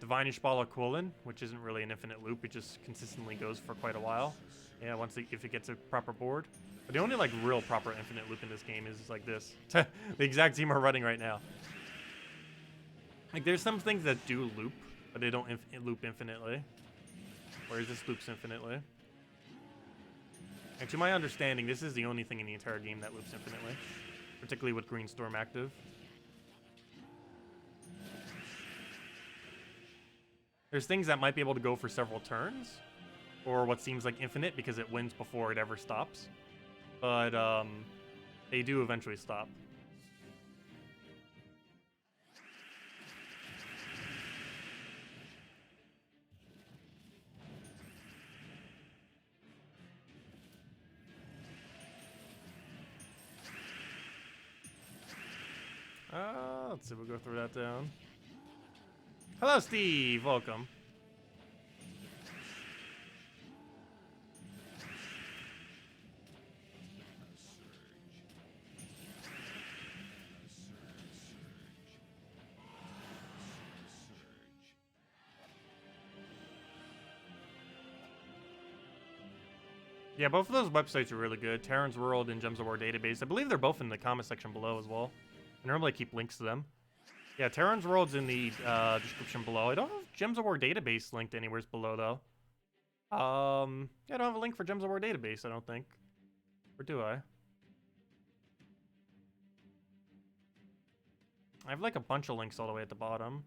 Divine Ishbala Quillen, which isn't really an infinite loop. It just consistently goes for quite a while. Yeah, if it gets a proper board. But the only like real proper infinite loop in this game is like this. The exact team we're running right now. Like there's some things that do loop, but they don't loop infinitely. Whereas this loops infinitely. And to my understanding, this is the only thing in the entire game that loops infinitely. Particularly with Green Storm active. There's things that might be able to go for several turns. Or what seems like infinite because it wins before it ever stops. But they do eventually stop. Let's see, we'll go through that down. Hello, Steve. Welcome. Yeah, both of those websites are really good. Terran's World and Gems of War Database. I believe they're both in the comment section below as well. I normally keep links to them. Yeah, Terran's World's in the description below. I don't have Gems of War Database linked anywhere below, though. Yeah, I don't have a link for Gems of War Database, I don't think. Or do I? I have, like, a bunch of links all the way at the bottom.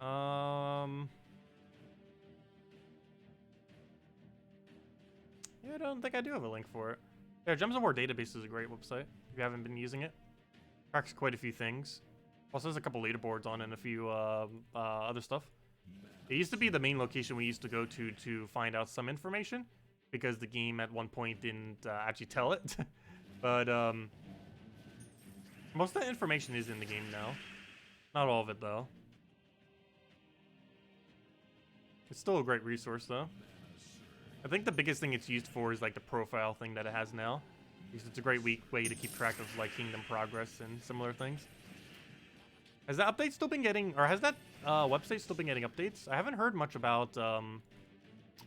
Yeah, I don't think I do have a link for it. Yeah, Gems of War Database is a great website if you haven't been using it. Tracks quite a few things. Also, there's a couple leaderboards on it and a few other stuff. It used to be the main location we used to go to find out some information because the game at one point didn't actually tell it. But most of that information is in the game now. Not all of it, though. It's still a great resource, though. I think the biggest thing it's used for is like the profile thing that it has now. Because it's a great way to keep track of like kingdom progress and similar things. Has that update still been getting, or has that website still been getting updates? I haven't heard much about, oh,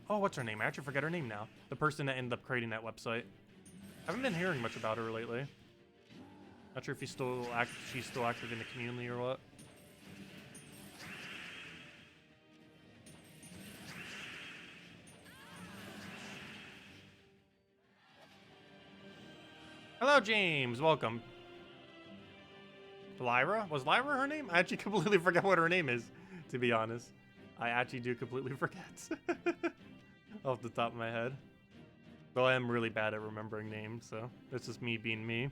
what's her name? I actually forget her name now. The person that ended up creating that website. I haven't been hearing much about her lately. Not sure if she's still active in the community or what. Hello, James. Welcome. Lyra? Was Lyra her name? I actually completely forgot what her name is, to be honest. I actually do completely forget. Off the top of my head. Though I am really bad at remembering names, so that's just me being me.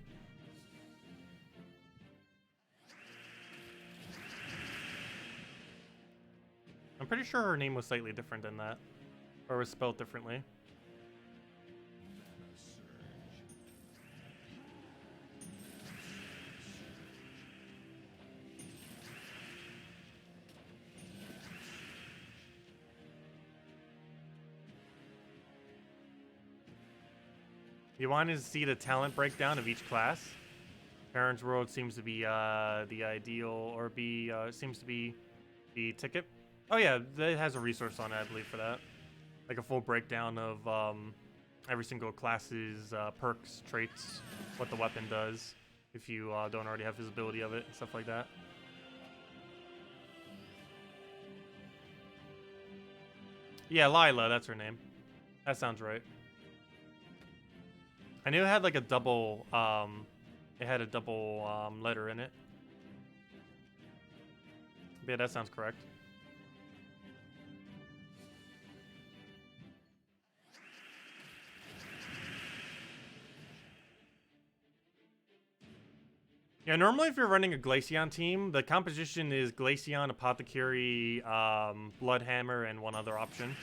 I'm pretty sure her name was slightly different than that. Or was spelled differently. You wanted to see the talent breakdown of each class? Parents World seems to be the ideal, or seems to be the ticket. Oh yeah, it has a resource on it, I believe, for that. Like a full breakdown of every single class's perks, traits, what the weapon does, if you don't already have visibility of it, and stuff like that. Yeah, Lila, that's her name. That sounds right. I knew it had like a double, letter in it. Yeah, that sounds correct. Yeah, normally if you're running a Glaceon team, the composition is Glaceon, Apothecary, Bloodhammer, and one other option.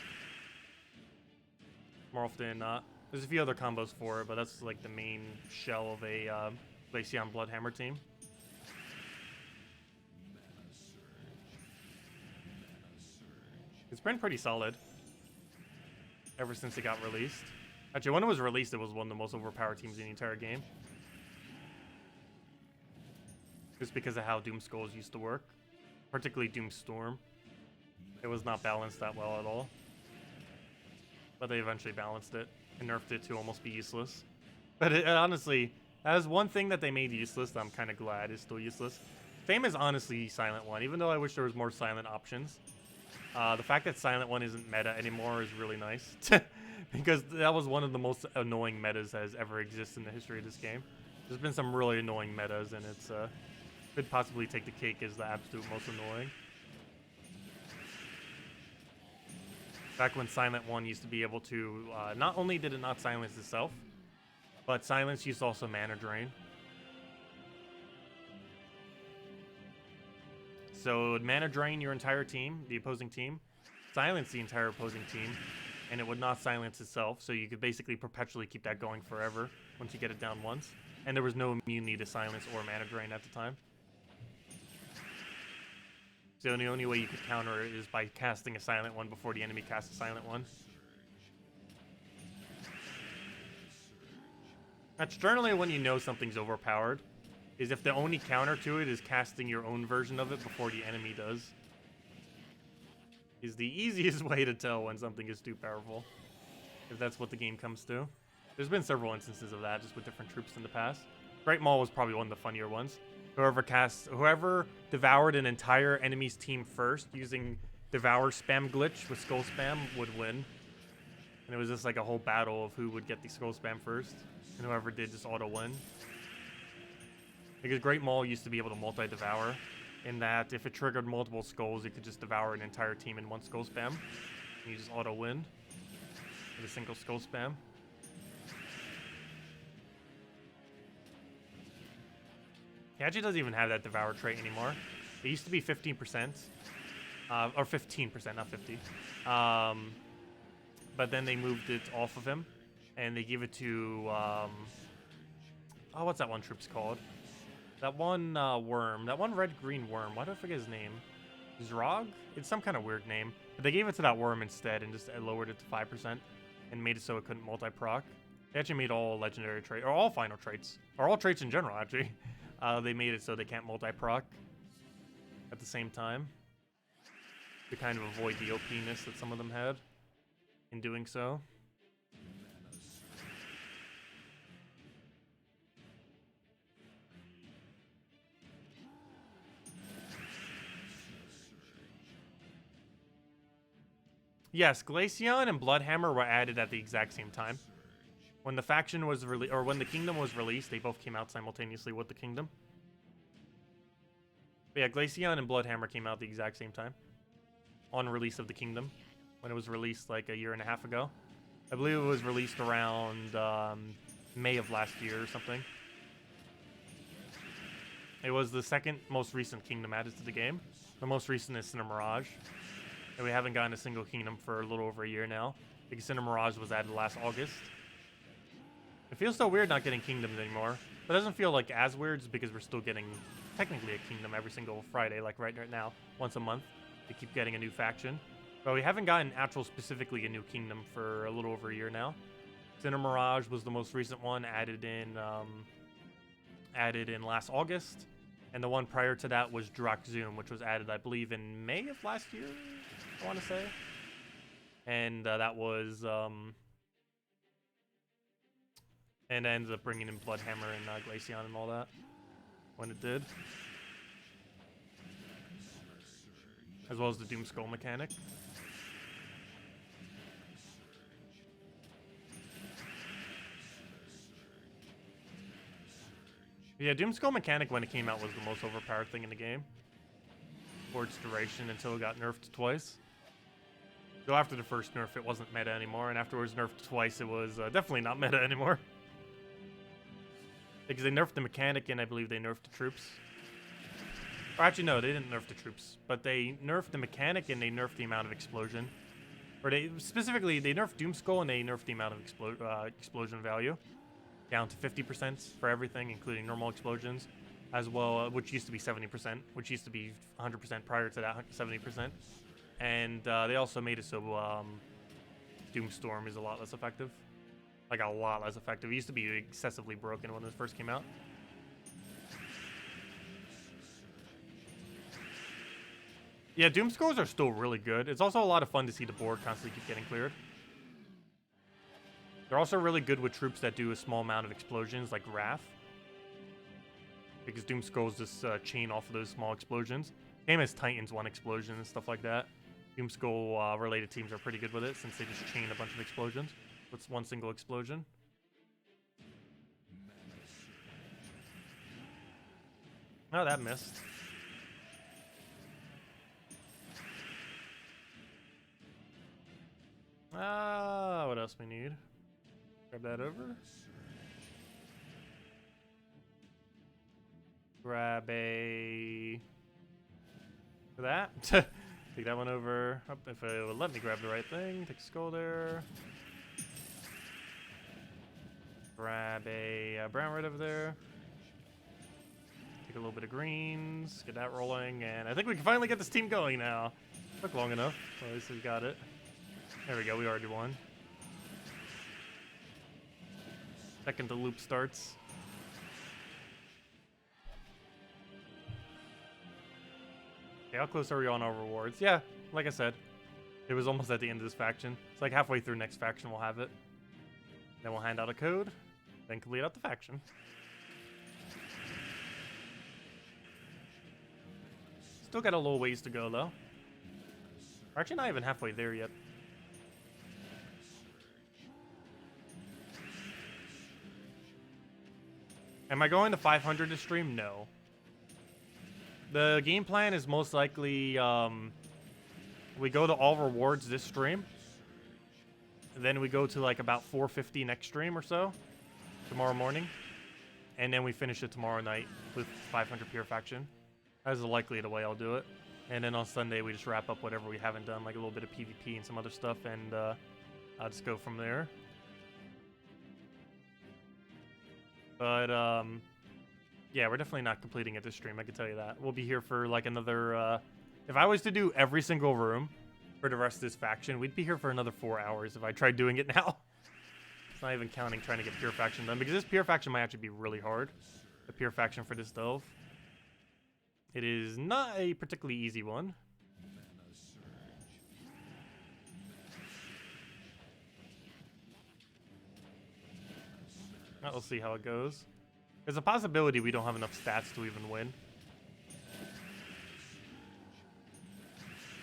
More often than not. There's a few other combos for it, but that's like the main shell of a Glaceon Bloodhammer team. It's been pretty solid ever since it got released. Actually, when it was released, it was one of the most overpowered teams in the entire game. Just because of how Doom Skulls used to work. Particularly Doom Storm. It was not balanced that well at all. But they eventually balanced it and nerfed it to almost be useless. But it honestly, as one thing that they made useless that I'm kind of glad is still useless. Fame is honestly Silent One, even though I wish there was more silent options. The fact that Silent One isn't meta anymore is really nice. Because that was one of the most annoying metas that has ever existed in the history of this game. There's been some really annoying metas, and it's could possibly take the cake as the absolute most annoying. Back when Silent One used to be able to, not only did it not silence itself, but silence used to also mana drain. So it would mana drain your entire team, the opposing team, silence the entire opposing team, and it would not silence itself, so you could basically perpetually keep that going forever once you get it down once. And there was no immunity to silence or mana drain at the time. So the only way you could counter it is by casting a Silent One before the enemy casts a Silent One. That's generally when you know something's overpowered, is if the only counter to it is casting your own version of it before the enemy does. Is the easiest way to tell when something is too powerful, if that's what the game comes to. There's been several instances of that just with different troops in the past. Great Maul was probably one of the funnier ones. Whoever devoured an entire enemy's team first using Devour spam glitch with Skull spam would win. And it was just like a whole battle of who would get the Skull spam first. And whoever did just auto win. Because Great Maul used to be able to multi-devour, in that if it triggered multiple skulls, it could just devour an entire team in one skull spam. And you just auto win with a single skull spam. He actually doesn't even have that devour trait anymore. It used to be 15%, or 15%, not 50. But then they moved it off of him, and they gave it to, oh, what's that one troop's called? That one worm, that one red-green worm. Why do I forget his name? Zrog? It's some kind of weird name. But they gave it to that worm instead and just lowered it to 5% and made it so it couldn't multi-proc. They actually made all legendary traits, or all final traits, or all traits in general, actually. They made it so they can't multi-proc at the same time to kind of avoid the OP-ness that some of them had in doing so. Yes, Glaceon and Bloodhammer were added at the exact same time. When the faction was released, or when the kingdom was released, they both came out simultaneously with the kingdom. But yeah, Glaceon and Bloodhammer came out at the exact same time. On release of the Kingdom. When it was released like a year and a half ago. I believe it was released around May of last year or something. It was the second most recent Kingdom added to the game. The most recent is Cinder Mirage. And we haven't gotten a single Kingdom for a little over a year now. Because Cinder Mirage was added last August. It feels so weird not getting Kingdoms anymore. But it doesn't feel like as weird because we're still getting technically a Kingdom every single Friday, like right now, once a month. We keep getting a new faction. But we haven't gotten actual specifically a new Kingdom for a little over a year now. Cinder Mirage was the most recent one, added in last August. And the one prior to that was Zoom, which was added, I believe, in May of last year, I want to say. And that was... and it ended up bringing in Bloodhammer and Glaceon and all that when it did. As well as the Doom Skull mechanic. Yeah, Doom Skull mechanic when it came out was the most overpowered thing in the game. For its duration until it got nerfed twice. So after the first nerf, it wasn't meta anymore, and afterwards nerfed twice, it was definitely not meta anymore. Because they nerfed the mechanic, and I believe they nerfed the troops. Or actually, no, they didn't nerf the troops. But they nerfed the mechanic, and they nerfed the amount of explosion. Or they specifically, they nerfed Doom Skull, and they nerfed the amount of explosion value. Down to 50% for everything, including normal explosions. As well, which used to be 70%. Which used to be 100% prior to that 70%. And they also made it so Doomstorm is a lot less effective. Like, a lot less effective. It used to be excessively broken when it first came out. Yeah, Doom scores are still really good. It's also a lot of fun to see the board constantly keep getting cleared. They're also really good with troops that do a small amount of explosions, like Wrath. Because Doom Skulls just chain off of those small explosions. Game has Titans 1 explosion and stuff like that. Doom Skull related teams are pretty good with it since they just chain a bunch of explosions. With one single explosion. Oh, that missed. What else we need? Grab that over. Grab a... that. Take that one over. Oh, if it would let me grab the right thing. Take a skull there. Grab a brown right over there. Take a little bit of greens. Get that rolling. And I think we can finally get this team going now. Took long enough. At least we got it. There we go. We already won. Second the loop starts. Okay, how close are we on our rewards? Yeah, like I said, it was almost at the end of this faction. It's like halfway through next faction we'll have it. Then we'll hand out a code, then complete out the faction. Still got a little ways to go though. We're actually not even halfway there yet. Am I going to 500 to stream? No. The game plan is most likely we go to all rewards this stream. And then we go to like about 450 next stream or so. Tomorrow morning. And then we finish it tomorrow night with 500 pure faction. That is likely the way I'll do it. And then on Sunday we just wrap up whatever we haven't done. Like a little bit of PvP and some other stuff. And I'll just go from there. But, yeah, we're definitely not completing it this stream, I can tell you that. We'll be here for, like, another, if I was to do every single room for the rest of this faction, we'd be here for another 4 hours if I tried doing it now. It's not even counting trying to get pure faction done, because this pure faction might actually be really hard. The pure faction for this delve. It is not a particularly easy one. We'll see how it goes. There's a possibility we don't have enough stats to even win.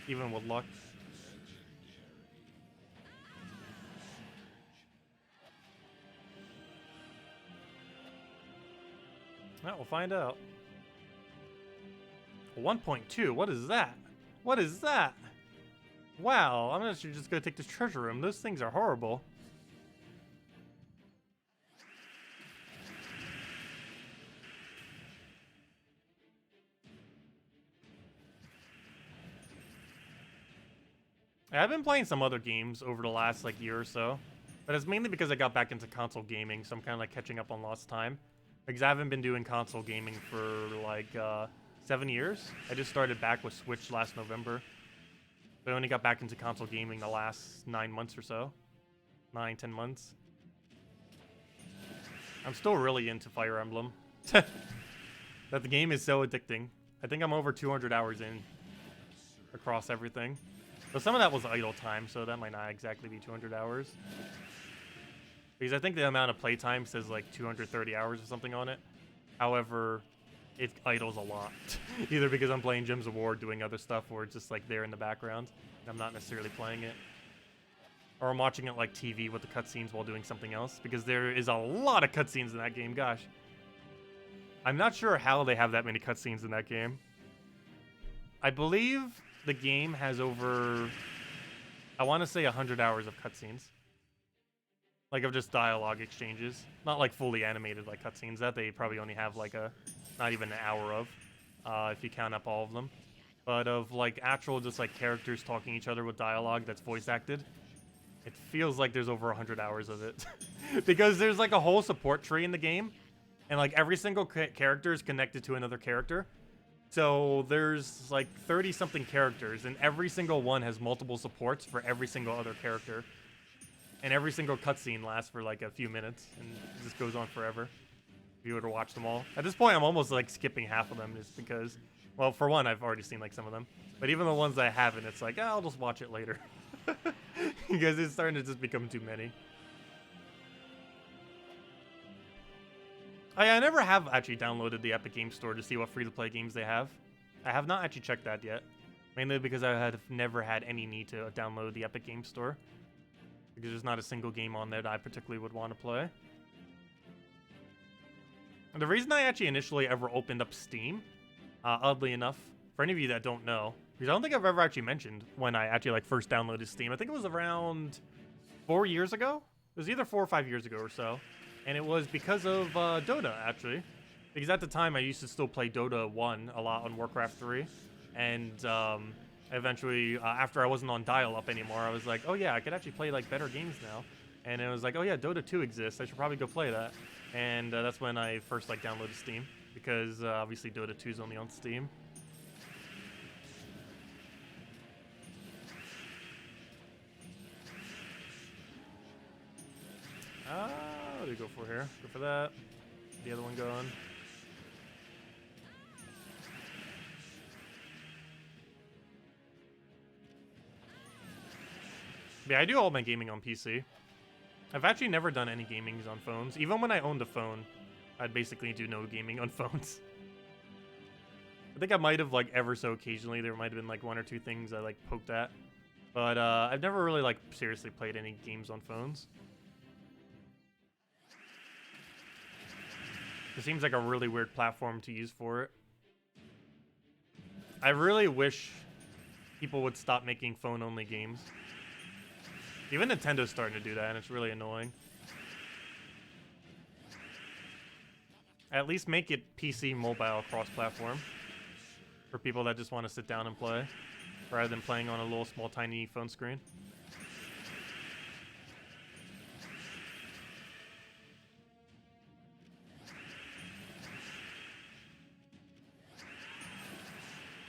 Even with luck. Well, we'll find out. 1.2, what is that? What is that? Wow, I'm actually just gonna take this treasure room. Those things are horrible. I've been playing some other games over the last like year or so, but it's mainly because I got back into console gaming, so I'm kind of like catching up on lost time. Because I haven't been doing console gaming for like 7 years. I just started back with Switch last November. But I only got back into console gaming the last 9 months or so. 9, 10 months. I'm still really into Fire Emblem. That the game is so addicting. I think I'm over 200 hours in across everything. But some of that was idle time, so that might not exactly be 200 hours. Because I think the amount of playtime says like 230 hours or something on it. However, it idles a lot. Either because I'm playing Gems of War, doing other stuff, or it's just like there in the background, and I'm not necessarily playing it. Or I'm watching it like TV with the cutscenes while doing something else, because there is a lot of cutscenes in that game, gosh. I'm not sure how they have that many cutscenes in that game. I believe the game has over, I want to say 100 hours of cutscenes. Like of just dialogue exchanges. Not like fully animated like cutscenes. That they probably only have like a, not even an hour of, if you count up all of them. But of like actual just like characters talking to each other with dialogue that's voice acted. It feels like there's over 100 hours of it. Because there's like a whole support tree in the game. And like every single character is connected to another character. So there's like 30 something characters and every single one has multiple supports for every single other character. And every single cutscene lasts for like a few minutes and it just goes on forever. If you were to watch them all. At this point, I'm almost like skipping half of them just because, well, for one, I've already seen like some of them. But even the ones I haven't, it's like, oh, I'll just watch it later. Because it's starting to just become too many. I never have actually downloaded the Epic Games Store to see what free-to-play games they have. I have not actually checked that yet. Mainly because I have never had any need to download the Epic Games Store. Because there's not a single game on there that I particularly would want to play. And the reason I actually initially ever opened up Steam, oddly enough, for any of you that don't know, because I don't think I've ever actually mentioned when I actually like first downloaded Steam. I think it was around 4 years ago. It was either 4 or 5 years ago or so. And it was because of Dota, actually. Because at the time, I used to still play Dota 1 a lot on Warcraft 3. And eventually, after I wasn't on dial-up anymore, I was like, oh yeah, I could actually play like better games now. And it was like, oh yeah, Dota 2 exists. I should probably go play that. And that's when I first like downloaded Steam. Because obviously Dota 2 is only on Steam. What do we go for here? Go for that. The other one going. Yeah, I do all my gaming on PC. I've actually never done any gamings on phones. Even when I owned a phone, I'd basically do no gaming on phones. I think I might have, like, ever so occasionally, there might have been, like, 1 or 2 things I, like, poked at. But, I've never really, like, seriously played any games on phones. It seems like a really weird platform to use for it. I really wish people would stop making phone-only games. Even Nintendo's starting to do that, and it's really annoying. At least make it PC, mobile, cross-platform. For people that just want to sit down and play, rather than playing on a little, small, tiny phone screen.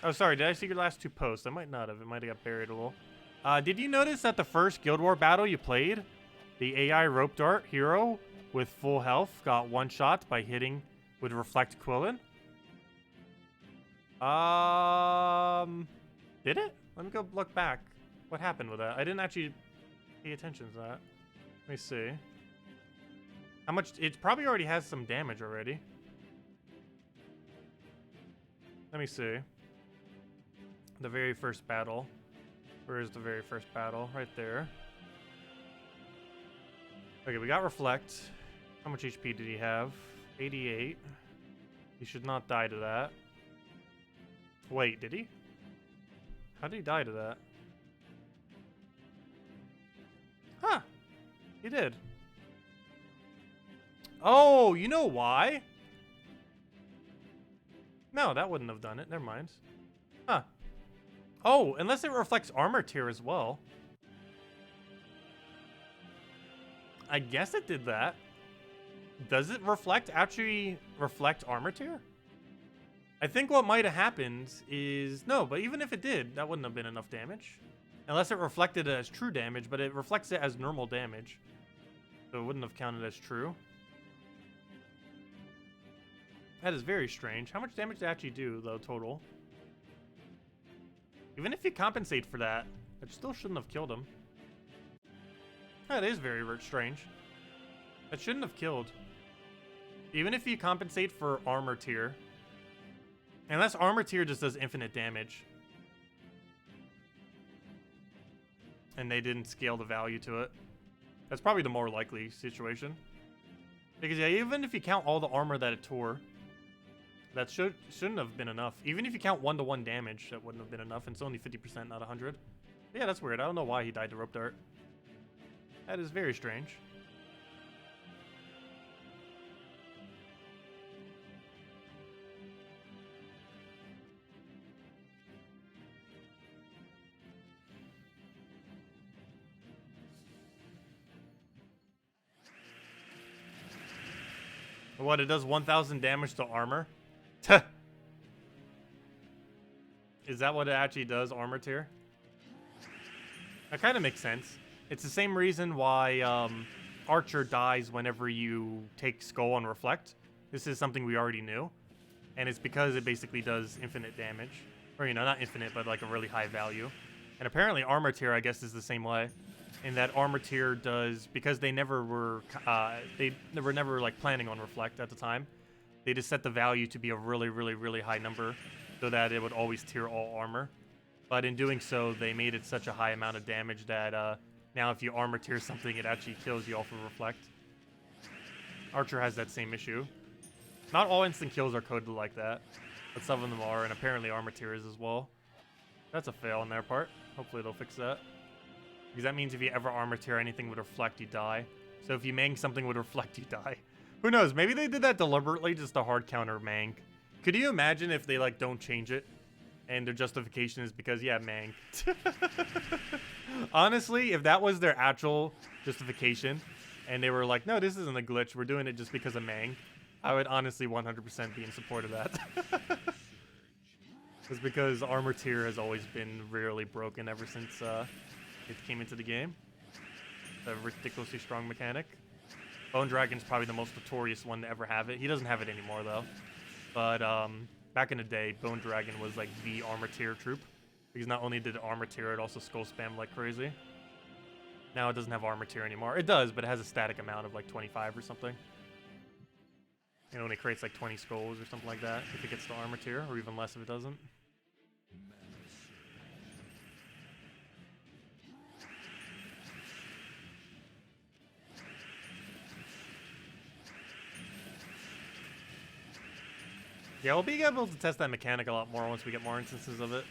Oh, sorry, did I see your last 2 posts? I might not have. It might have got buried a little. Did you notice that the first Guild War battle you played, the AI rope dart hero with full health got one-shot by hitting with Reflect Quillen? Did it? Let me go look back. What happened with that? I didn't actually pay attention to that. Let me see. How much? It probably already has some damage already. Let me see. The very first battle. Where is the very first battle? Right there. Okay, we got Reflect. How much HP did he have? 88. He should not die to that. Wait, did he? How did he die to that? Huh. He did. Oh, you know why? No, that wouldn't have done it. Never mind. Huh. Oh, unless it reflects armor tier as well. I guess it did that. Does it actually reflect armor tier? I think what might have happened is... No, but even if it did, that wouldn't have been enough damage. Unless it reflected it as true damage, but it reflects it as normal damage. So it wouldn't have counted as true. That is very strange. How much damage did it actually do, though, total? Even if you compensate for that, it still shouldn't have killed him. That is very strange. That shouldn't have killed. Even if you compensate for armor tier. Unless armor tier just does infinite damage. And they didn't scale the value to it. That's probably the more likely situation. Because yeah, even if you count all the armor that it tore, that shouldn't have been enough. Even if you count 1-to-1 damage, that wouldn't have been enough. And it's only 50%, not 100. But yeah, that's weird. I don't know why he died to rope dart. That is very strange. What, it does 1,000 damage to armor? Is that what it actually does, armor tier? That kind of makes sense. It's the same reason why Archer dies whenever you take Skull on Reflect. This is something we already knew. And it's because it basically does infinite damage. Or, you know, not infinite, but like a really high value. And apparently armor tier, I guess, is the same way. In that armor tier does, because they never were, never like planning on Reflect at the time. They just set the value to be a really high number so that it would always tier all armor. But in doing so, they made it such a high amount of damage that now if you armor tier something, it actually kills you off of Reflect. Archer has that same issue. Not all instant kills are coded like that, but some of them are, and apparently armor tier is as well. That's a fail on their part. Hopefully they'll fix that. Because that means if you ever armor tier anything with Reflect, you die. So if you mang something with Reflect, you die. Who knows? Maybe they did that deliberately just to hard counter mang. Could you imagine if they like don't change it and their justification is because, yeah, mang. Honestly, if that was their actual justification and they were like, no, this isn't a glitch, we're doing it just because of mang, I would honestly 100% be in support of that. It's because armor tier has always been really broken ever since it came into the game. It's a ridiculously strong mechanic. Bone Dragon's probably the most notorious one to ever have it. He doesn't have it anymore, though. But back in the day, Bone Dragon was like the armor tier troop. Because not only did it armor tier, it also skull spam like crazy. Now it doesn't have armor tier anymore. It does, but it has a static amount of like 25 or something. It only creates like 20 skulls or something like that if it gets to armor tier, or even less if it doesn't. Yeah, we'll be able to test that mechanic a lot more once we get more instances of it.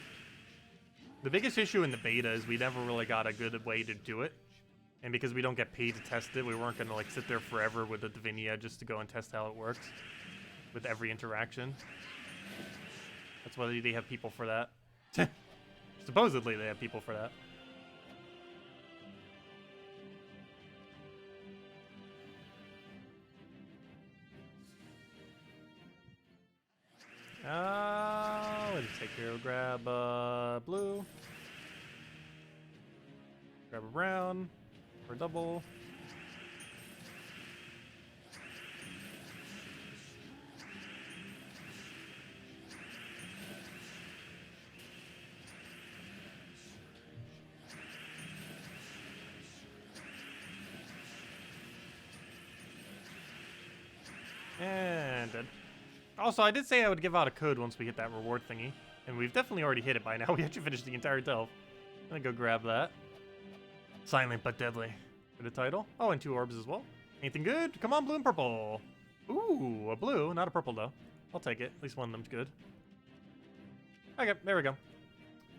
The biggest issue in the beta is we never really got a good way to do it. And because we don't get paid to test it, we weren't going to like sit there forever with the Divinia just to go and test how it works with every interaction. That's why they have people for that. Supposedly they have people for that. What do you take here? We'll grab blue. Grab a brown for a double. And dead. Also, I did say I would give out a code once we hit that reward thingy. And we've definitely already hit it by now. We actually finished the entire delve. I'm gonna go grab that. Silent but deadly. For the title. Oh, and 2 orbs as well. Anything good? Come on, blue and purple. Ooh, a blue. Not a purple, though. I'll take it. At least one of them's good. Okay, there we go.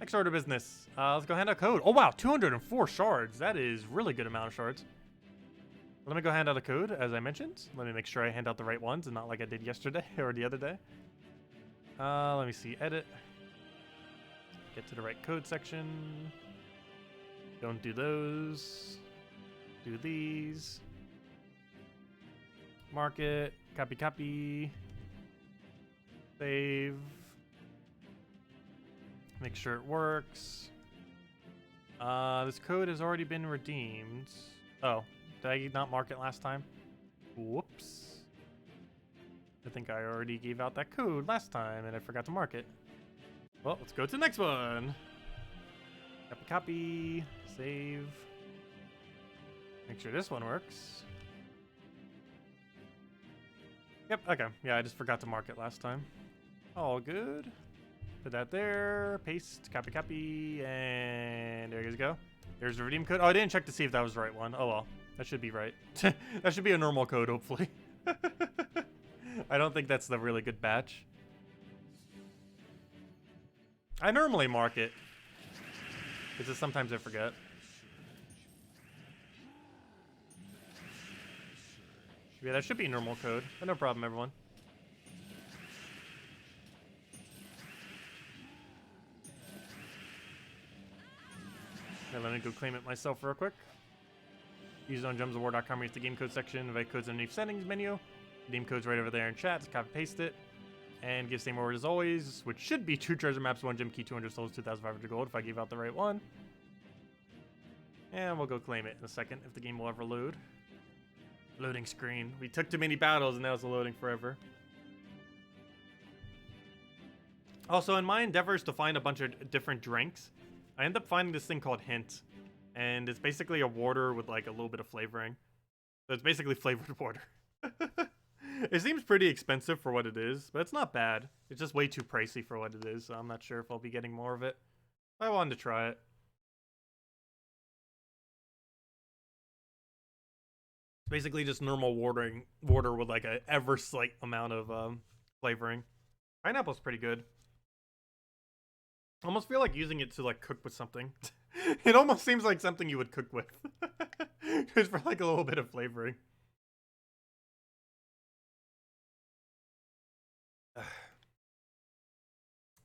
Next order of business. Let's go hand out code. Oh wow, 204 shards. That is really good amount of shards. Let me go hand out a code, as I mentioned. Let me make sure I hand out the right ones and not like I did yesterday or the other day. Let me see. Edit. Get to the right code section. Don't do those. Do these. Mark it. Copy, copy. Save. Make sure it works. This code has already been redeemed. Oh, did I not mark it last time? Whoops. I think I already gave out that code last time and I forgot to mark it. Well, let's go to the next one. Copy, copy. Save. Make sure this one works. Yep, okay. Yeah, I just forgot to mark it last time. All good. Put that there. Paste. Copy, copy. And there you go. There's the redeem code. Oh, I didn't check to see if that was the right one. Oh, well. That should be right. That should be a normal code, hopefully. I don't think that's the really good batch. I normally mark it. It's just sometimes I forget. Yeah, that should be normal code. But no problem, everyone. Okay, let me go claim it myself real quick. Use it on gemsofwar.com. Reach the game code section. Invite codes underneath settings menu. Redeem codes right over there in chat. Just copy paste it. And give same order as always, which should be 2 treasure maps, 1 gem key, 200 souls, 2,500 gold if I gave out the right one. And we'll go claim it in a second if the game will ever load. Loading screen. We took too many battles and now it's loading forever. Also, in my endeavors to find a bunch of different drinks, I end up finding this thing called Hint. And it's basically a water with like a little bit of flavoring. So it's basically flavored water. It seems pretty expensive for what it is, but it's not bad. It's just way too pricey for what it is, so I'm not sure if I'll be getting more of it. I wanted to try it. Basically just normal water with like a ever slight amount of flavoring. Pineapple's pretty good. I almost feel like using it to like cook with something. It almost seems like something you would cook with. Just for like a little bit of flavoring.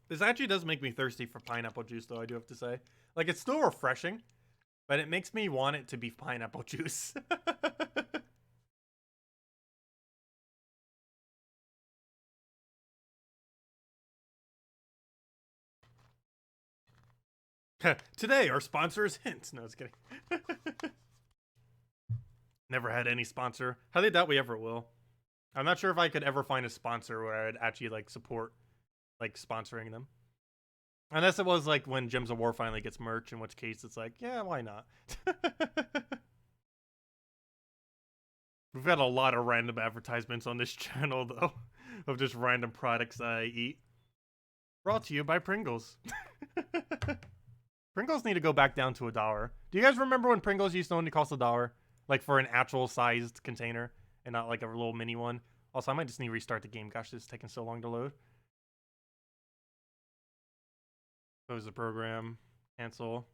This actually does make me thirsty for pineapple juice, though, I do have to say. Like, it's still refreshing, but it makes me want it to be pineapple juice. Today, our sponsor is Hint. No, I was kidding. Never had any sponsor. Highly doubt we ever will. I'm not sure if I could ever find a sponsor where I'd actually, like, support, like, sponsoring them. Unless it was, like, when Gems of War finally gets merch, in which case it's like, yeah, why not? We've got a lot of random advertisements on this channel, though, of just random products I eat. Brought to you by Pringles. Pringles need to go back down to $1. Do you guys remember when Pringles used to only cost $1? Like, for an actual sized container, and not like a little mini one? Also, I might just need to restart the game. Gosh, this is taking so long to load. Close the program. Cancel.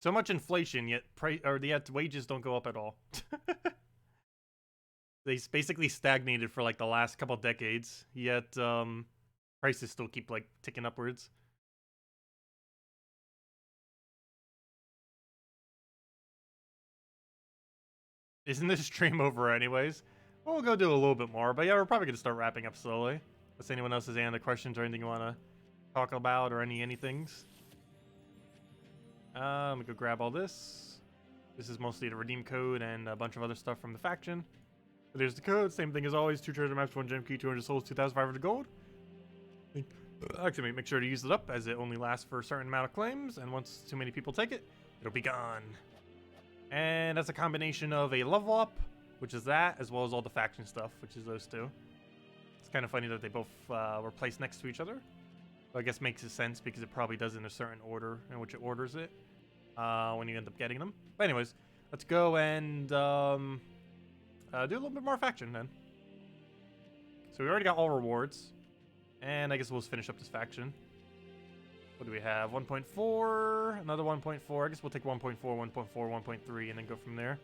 So much inflation, yet wages don't go up at all. They basically stagnated for like the last couple decades, yet prices still keep like ticking upwards. Isn't this stream over anyways? Well, we'll go do a little bit more, but yeah, we're probably gonna start wrapping up slowly. Unless anyone else has any other questions or anything you want to talk about or anythings. Let me go grab all this. This is mostly the redeem code and a bunch of other stuff from the faction. But there's the code, same thing as always. 2 treasure maps, 1 gem key, 200 souls, 2,500 gold. Actually, make sure to use it up as it only lasts for a certain amount of claims, and once too many people take it, it'll be gone. And that's a combination of a level up, which is that, as well as all the faction stuff, which is those two. It's kind of funny that they both were placed next to each other. But I guess makes sense because it probably does in a certain order in which it orders it when you end up getting them. But anyways, let's go and do a little bit more faction then. So we already got all rewards. And I guess we'll just finish up this faction. What do we have? 1.4, another 1.4. I guess we'll take 1.4, 1.4, 1.3, and then go from there.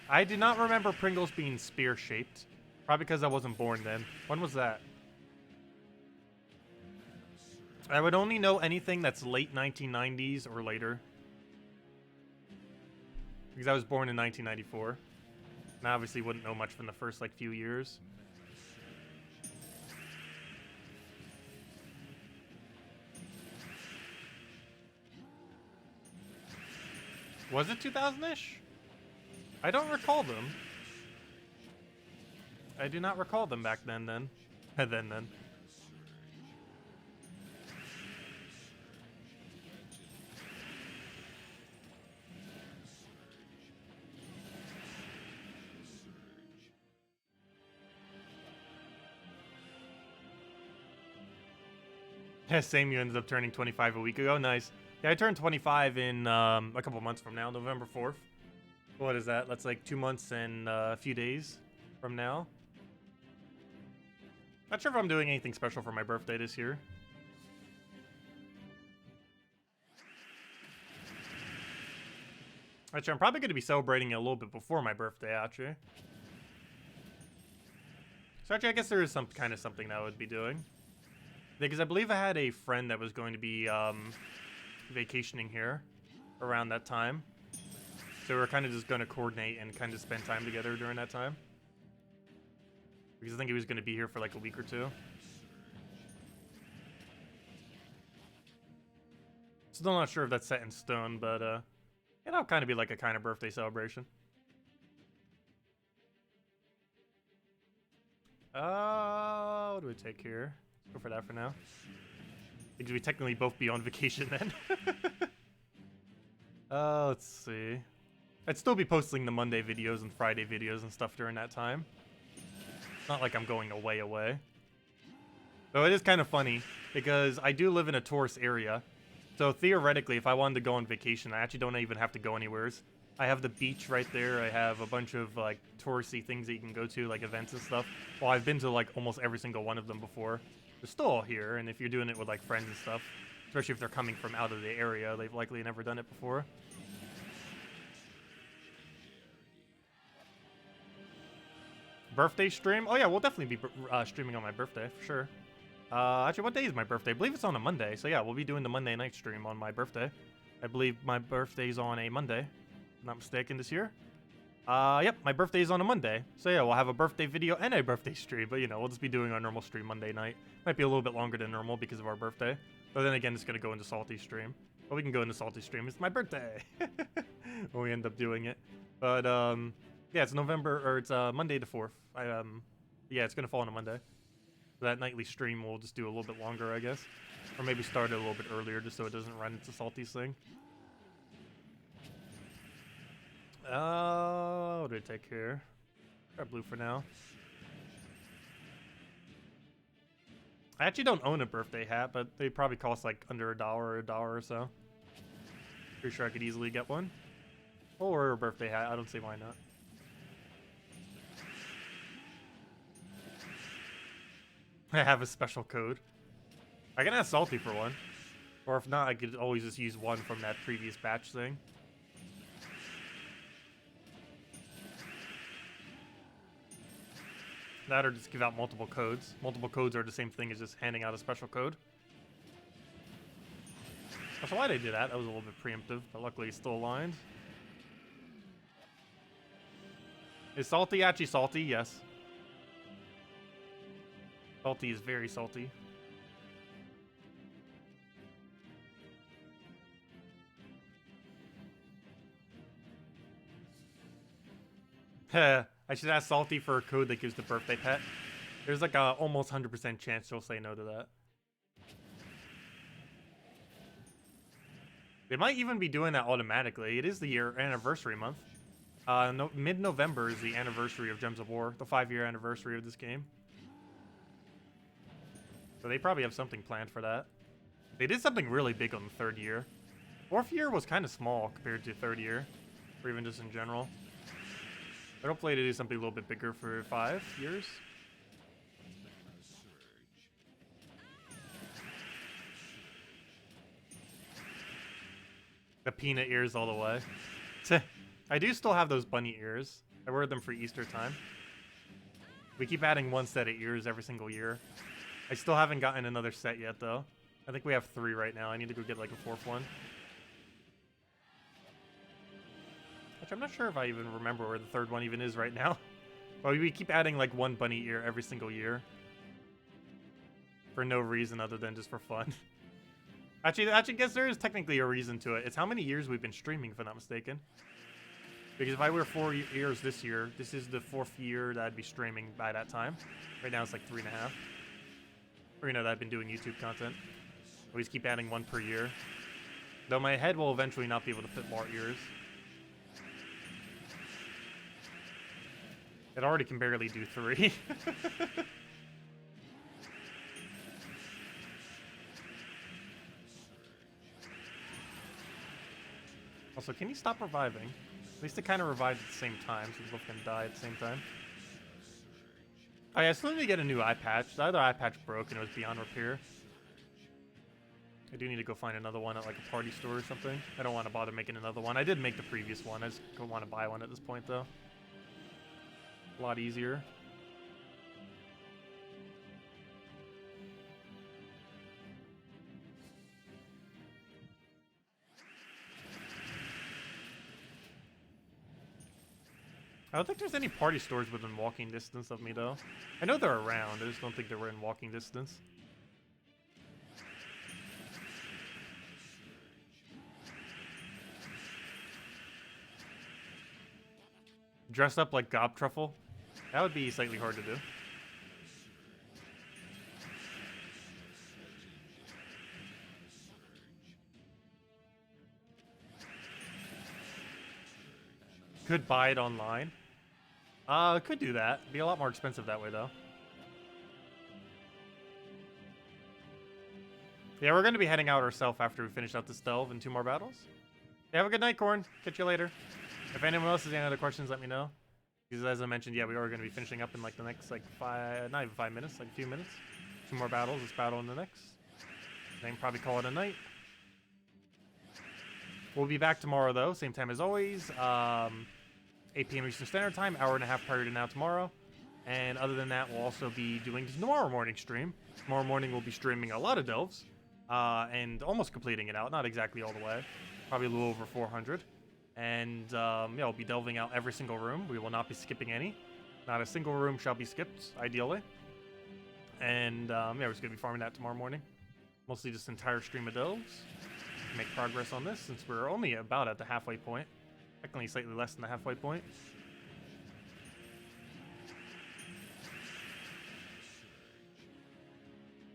I do not remember Pringles being spear-shaped. Probably because I wasn't born then. When was that? I would only know anything that's late 1990s or later. Because I was born in 1994. And I obviously wouldn't know much from the first, like, few years. Was it 2000-ish? I don't recall them. I do not recall them back then. then. Yeah, same, you ended up turning 25 a week ago. Nice. Yeah, I turned 25 in a couple months from now, November 4th. What is that? That's like 2 months and a few days from now. Not sure if I'm doing anything special for my birthday this year. Actually, I'm probably going to be celebrating it a little bit before my birthday, actually. So actually, I guess there is some kind of something that I would be doing. Because I believe I had a friend that was going to be vacationing here around that time. So we're kind of just going to coordinate and kind of spend time together during that time. Because I think he was going to be here for like a week or two. Still not sure if that's set in stone, but it'll kind of be like a kind of birthday celebration. What do we take here? Go for that for now. Because we technically both be on vacation then. Let's see. I'd still be posting the Monday videos and Friday videos and stuff during that time. It's not like I'm going away. Though it is kind of funny, because I do live in a tourist area. So theoretically, if I wanted to go on vacation, I actually don't even have to go anywhere. I have the beach right there. I have a bunch of like touristy things that you can go to, like events and stuff. Well, I've been to like almost every single one of them before. They're still all here, and if you're doing it with like friends and stuff, especially if they're coming from out of the area, they've likely never done it before. Birthday stream? Oh yeah, we'll definitely be streaming on my birthday, for sure. Actually, what day is my birthday? I believe it's on a Monday, so yeah, we'll be doing the Monday night stream on my birthday. I believe my birthday's on a Monday, if I'm not mistaken, this year. Yep, my birthday's on a Monday. So yeah, we'll have a birthday video and a birthday stream, but you know, we'll just be doing our normal stream Monday night. Might be a little bit longer than normal because of our birthday. But then again, it's gonna go into Salty stream. But we can go into Salty stream. It's my birthday when we end up doing it. But yeah, it's Monday the 4th. Yeah, it's gonna fall on a Monday. So that nightly stream will just do a little bit longer, I guess. Or maybe start it a little bit earlier just so it doesn't run into Salty's thing. What do we take here? Grab blue for now. I actually don't own a birthday hat, but they probably cost like under $1 or $1 or so. Pretty sure I could easily get one. Or a birthday hat, I don't see why not. I have a special code. I can ask Salty for one. Or if not, I could always just use one from that previous batch thing. That or just give out multiple codes. Multiple codes are the same thing as just handing out a special code. That's why they did that. That was a little bit preemptive, but luckily it's still aligned. Is Salty actually salty? Yes. Salty is very salty. I should ask Salty for a code that gives the birthday pet. There's like a almost 100% chance she'll say no to that. They might even be doing that automatically. It is the anniversary month. Mid-November is the anniversary of Gems of War, the 5-year anniversary of this game. So they probably have something planned for that. They did something really big on the third year. Fourth year was kind of small compared to third year, or even just in general. But hopefully they do something a little bit bigger for 5 years. The peanut ears all the way. I do still have those bunny ears. I wear them for Easter time. We keep adding one set of ears every single year. I still haven't gotten another set yet, though. I think we have 3 right now. I need to go get, like, a 4th one. Which I'm not sure if I even remember where the 3rd one even is right now. But we keep adding, like, one bunny ear every single year. For no reason other than just for fun. Actually, I guess there is technically a reason to it. It's how many years we've been streaming, if I'm not mistaken. Because if I wear 4 years this year, this is the 4th year that I'd be streaming by that time. Right now it's like 3.5. Or, you know, that I've been doing YouTube content. Always keep adding 1 per year. Though my head will eventually not be able to fit more ears. It already can barely do 3. Also, can you stop reviving? At least it kind of revived at the same time, so we both can die at the same time. Oh yeah, I still need to get a new eye patch. The other eye patch broke and it was beyond repair. I do need to go find another one at like a party store or something. I don't want to bother making another one. I did make the previous one. I just don't want to buy one at this point though. A lot easier. I don't think there's any party stores within walking distance of me, though. I know they're around, I just don't think they were in walking distance. Dress up like Gob Truffle? That would be slightly hard to do. Could buy it online. Could do that. Be a lot more expensive that way, though. Yeah, we're going to be heading out ourselves after we finish out this delve and 2 more battles. Yeah, have a good night, Corn. Catch you later. If anyone else has any other questions, let me know. Because as I mentioned, yeah, we are going to be finishing up in like the next, like, not even 5 minutes, like a few minutes. 2 more battles, this battle and the next. Then probably call it a night. We'll be back tomorrow, though, same time as always. 8 p.m. Eastern Standard Time, hour and a half prior to now tomorrow. And other than that, we'll also be doing tomorrow morning stream. Tomorrow morning, we'll be streaming a lot of delves. And almost completing it out. Not exactly all the way. Probably a little over 400. And, yeah, we'll be delving out every single room. We will not be skipping any. Not a single room shall be skipped, ideally. And, yeah, we're just going to be farming that tomorrow morning. Mostly just entire stream of delves. Make progress on this since we're only about at the halfway point. Technically slightly less than the halfway point.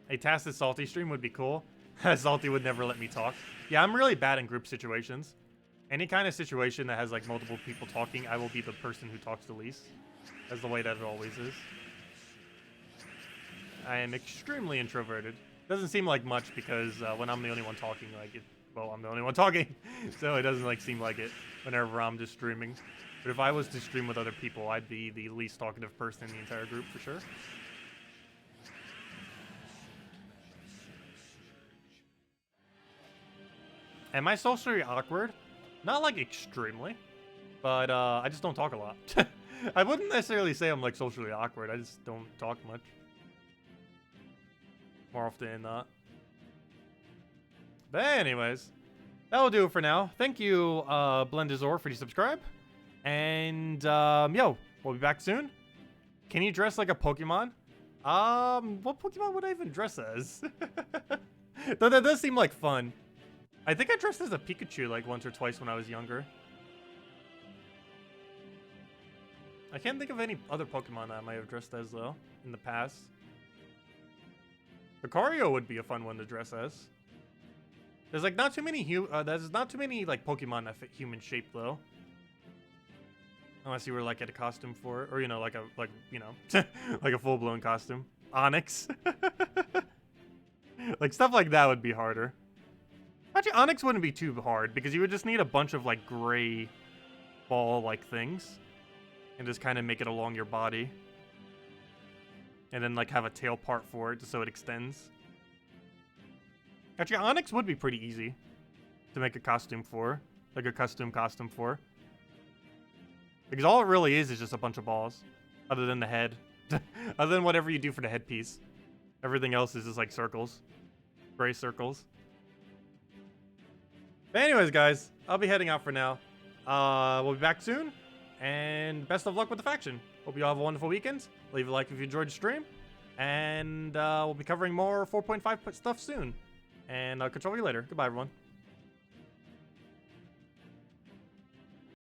A Tacet Salty stream would be cool. Salty would never let me talk. Yeah, I'm really bad in group situations. Any kind of situation that has like multiple people talking, I will be the person who talks the least. That's the way that it always is. I am extremely introverted. Doesn't seem like much because when I'm the only one talking, like well, I'm the only one talking, so it doesn't like seem like it whenever I'm just streaming. But if I was to stream with other people, I'd be the least talkative person in the entire group for sure. Am I socially awkward? Not like extremely, but I just don't talk a lot. I wouldn't necessarily say I'm like socially awkward. I just don't talk much. More often than not. But anyways, that'll do it for now. Thank you, Blendazor, for the subscribe. And, yo, we'll be back soon. Can you dress like a Pokemon? What Pokemon would I even dress as? Though that does seem like fun. I think I dressed as a Pikachu like once or twice when I was younger. I can't think of any other Pokemon that I might have dressed as, though, in the past. Lucario would be a fun one to dress as. There's like not too many like Pokemon that fit human shape though. Unless you were like at a costume for it, or you know, like a like a full-blown costume. Onyx. Like, stuff like that would be harder. Actually, Onyx wouldn't be too hard, because you would just need a bunch of, like, gray ball-like things. And just kind of make it along your body. And then, like, have a tail part for it, just so it extends. Actually, Onyx would be pretty easy to make a costume for. Like, a custom costume for. Because all it really is just a bunch of balls. Other than the head. Other than whatever you do for the headpiece. Everything else is just, like, circles. Gray circles. But anyways, guys, I'll be heading out for now. We'll be back soon. And best of luck with the faction. Hope you all have a wonderful weekend. Leave a like if you enjoyed the stream. And we'll be covering more 4.5 stuff soon. And I'll control you later. Goodbye, everyone.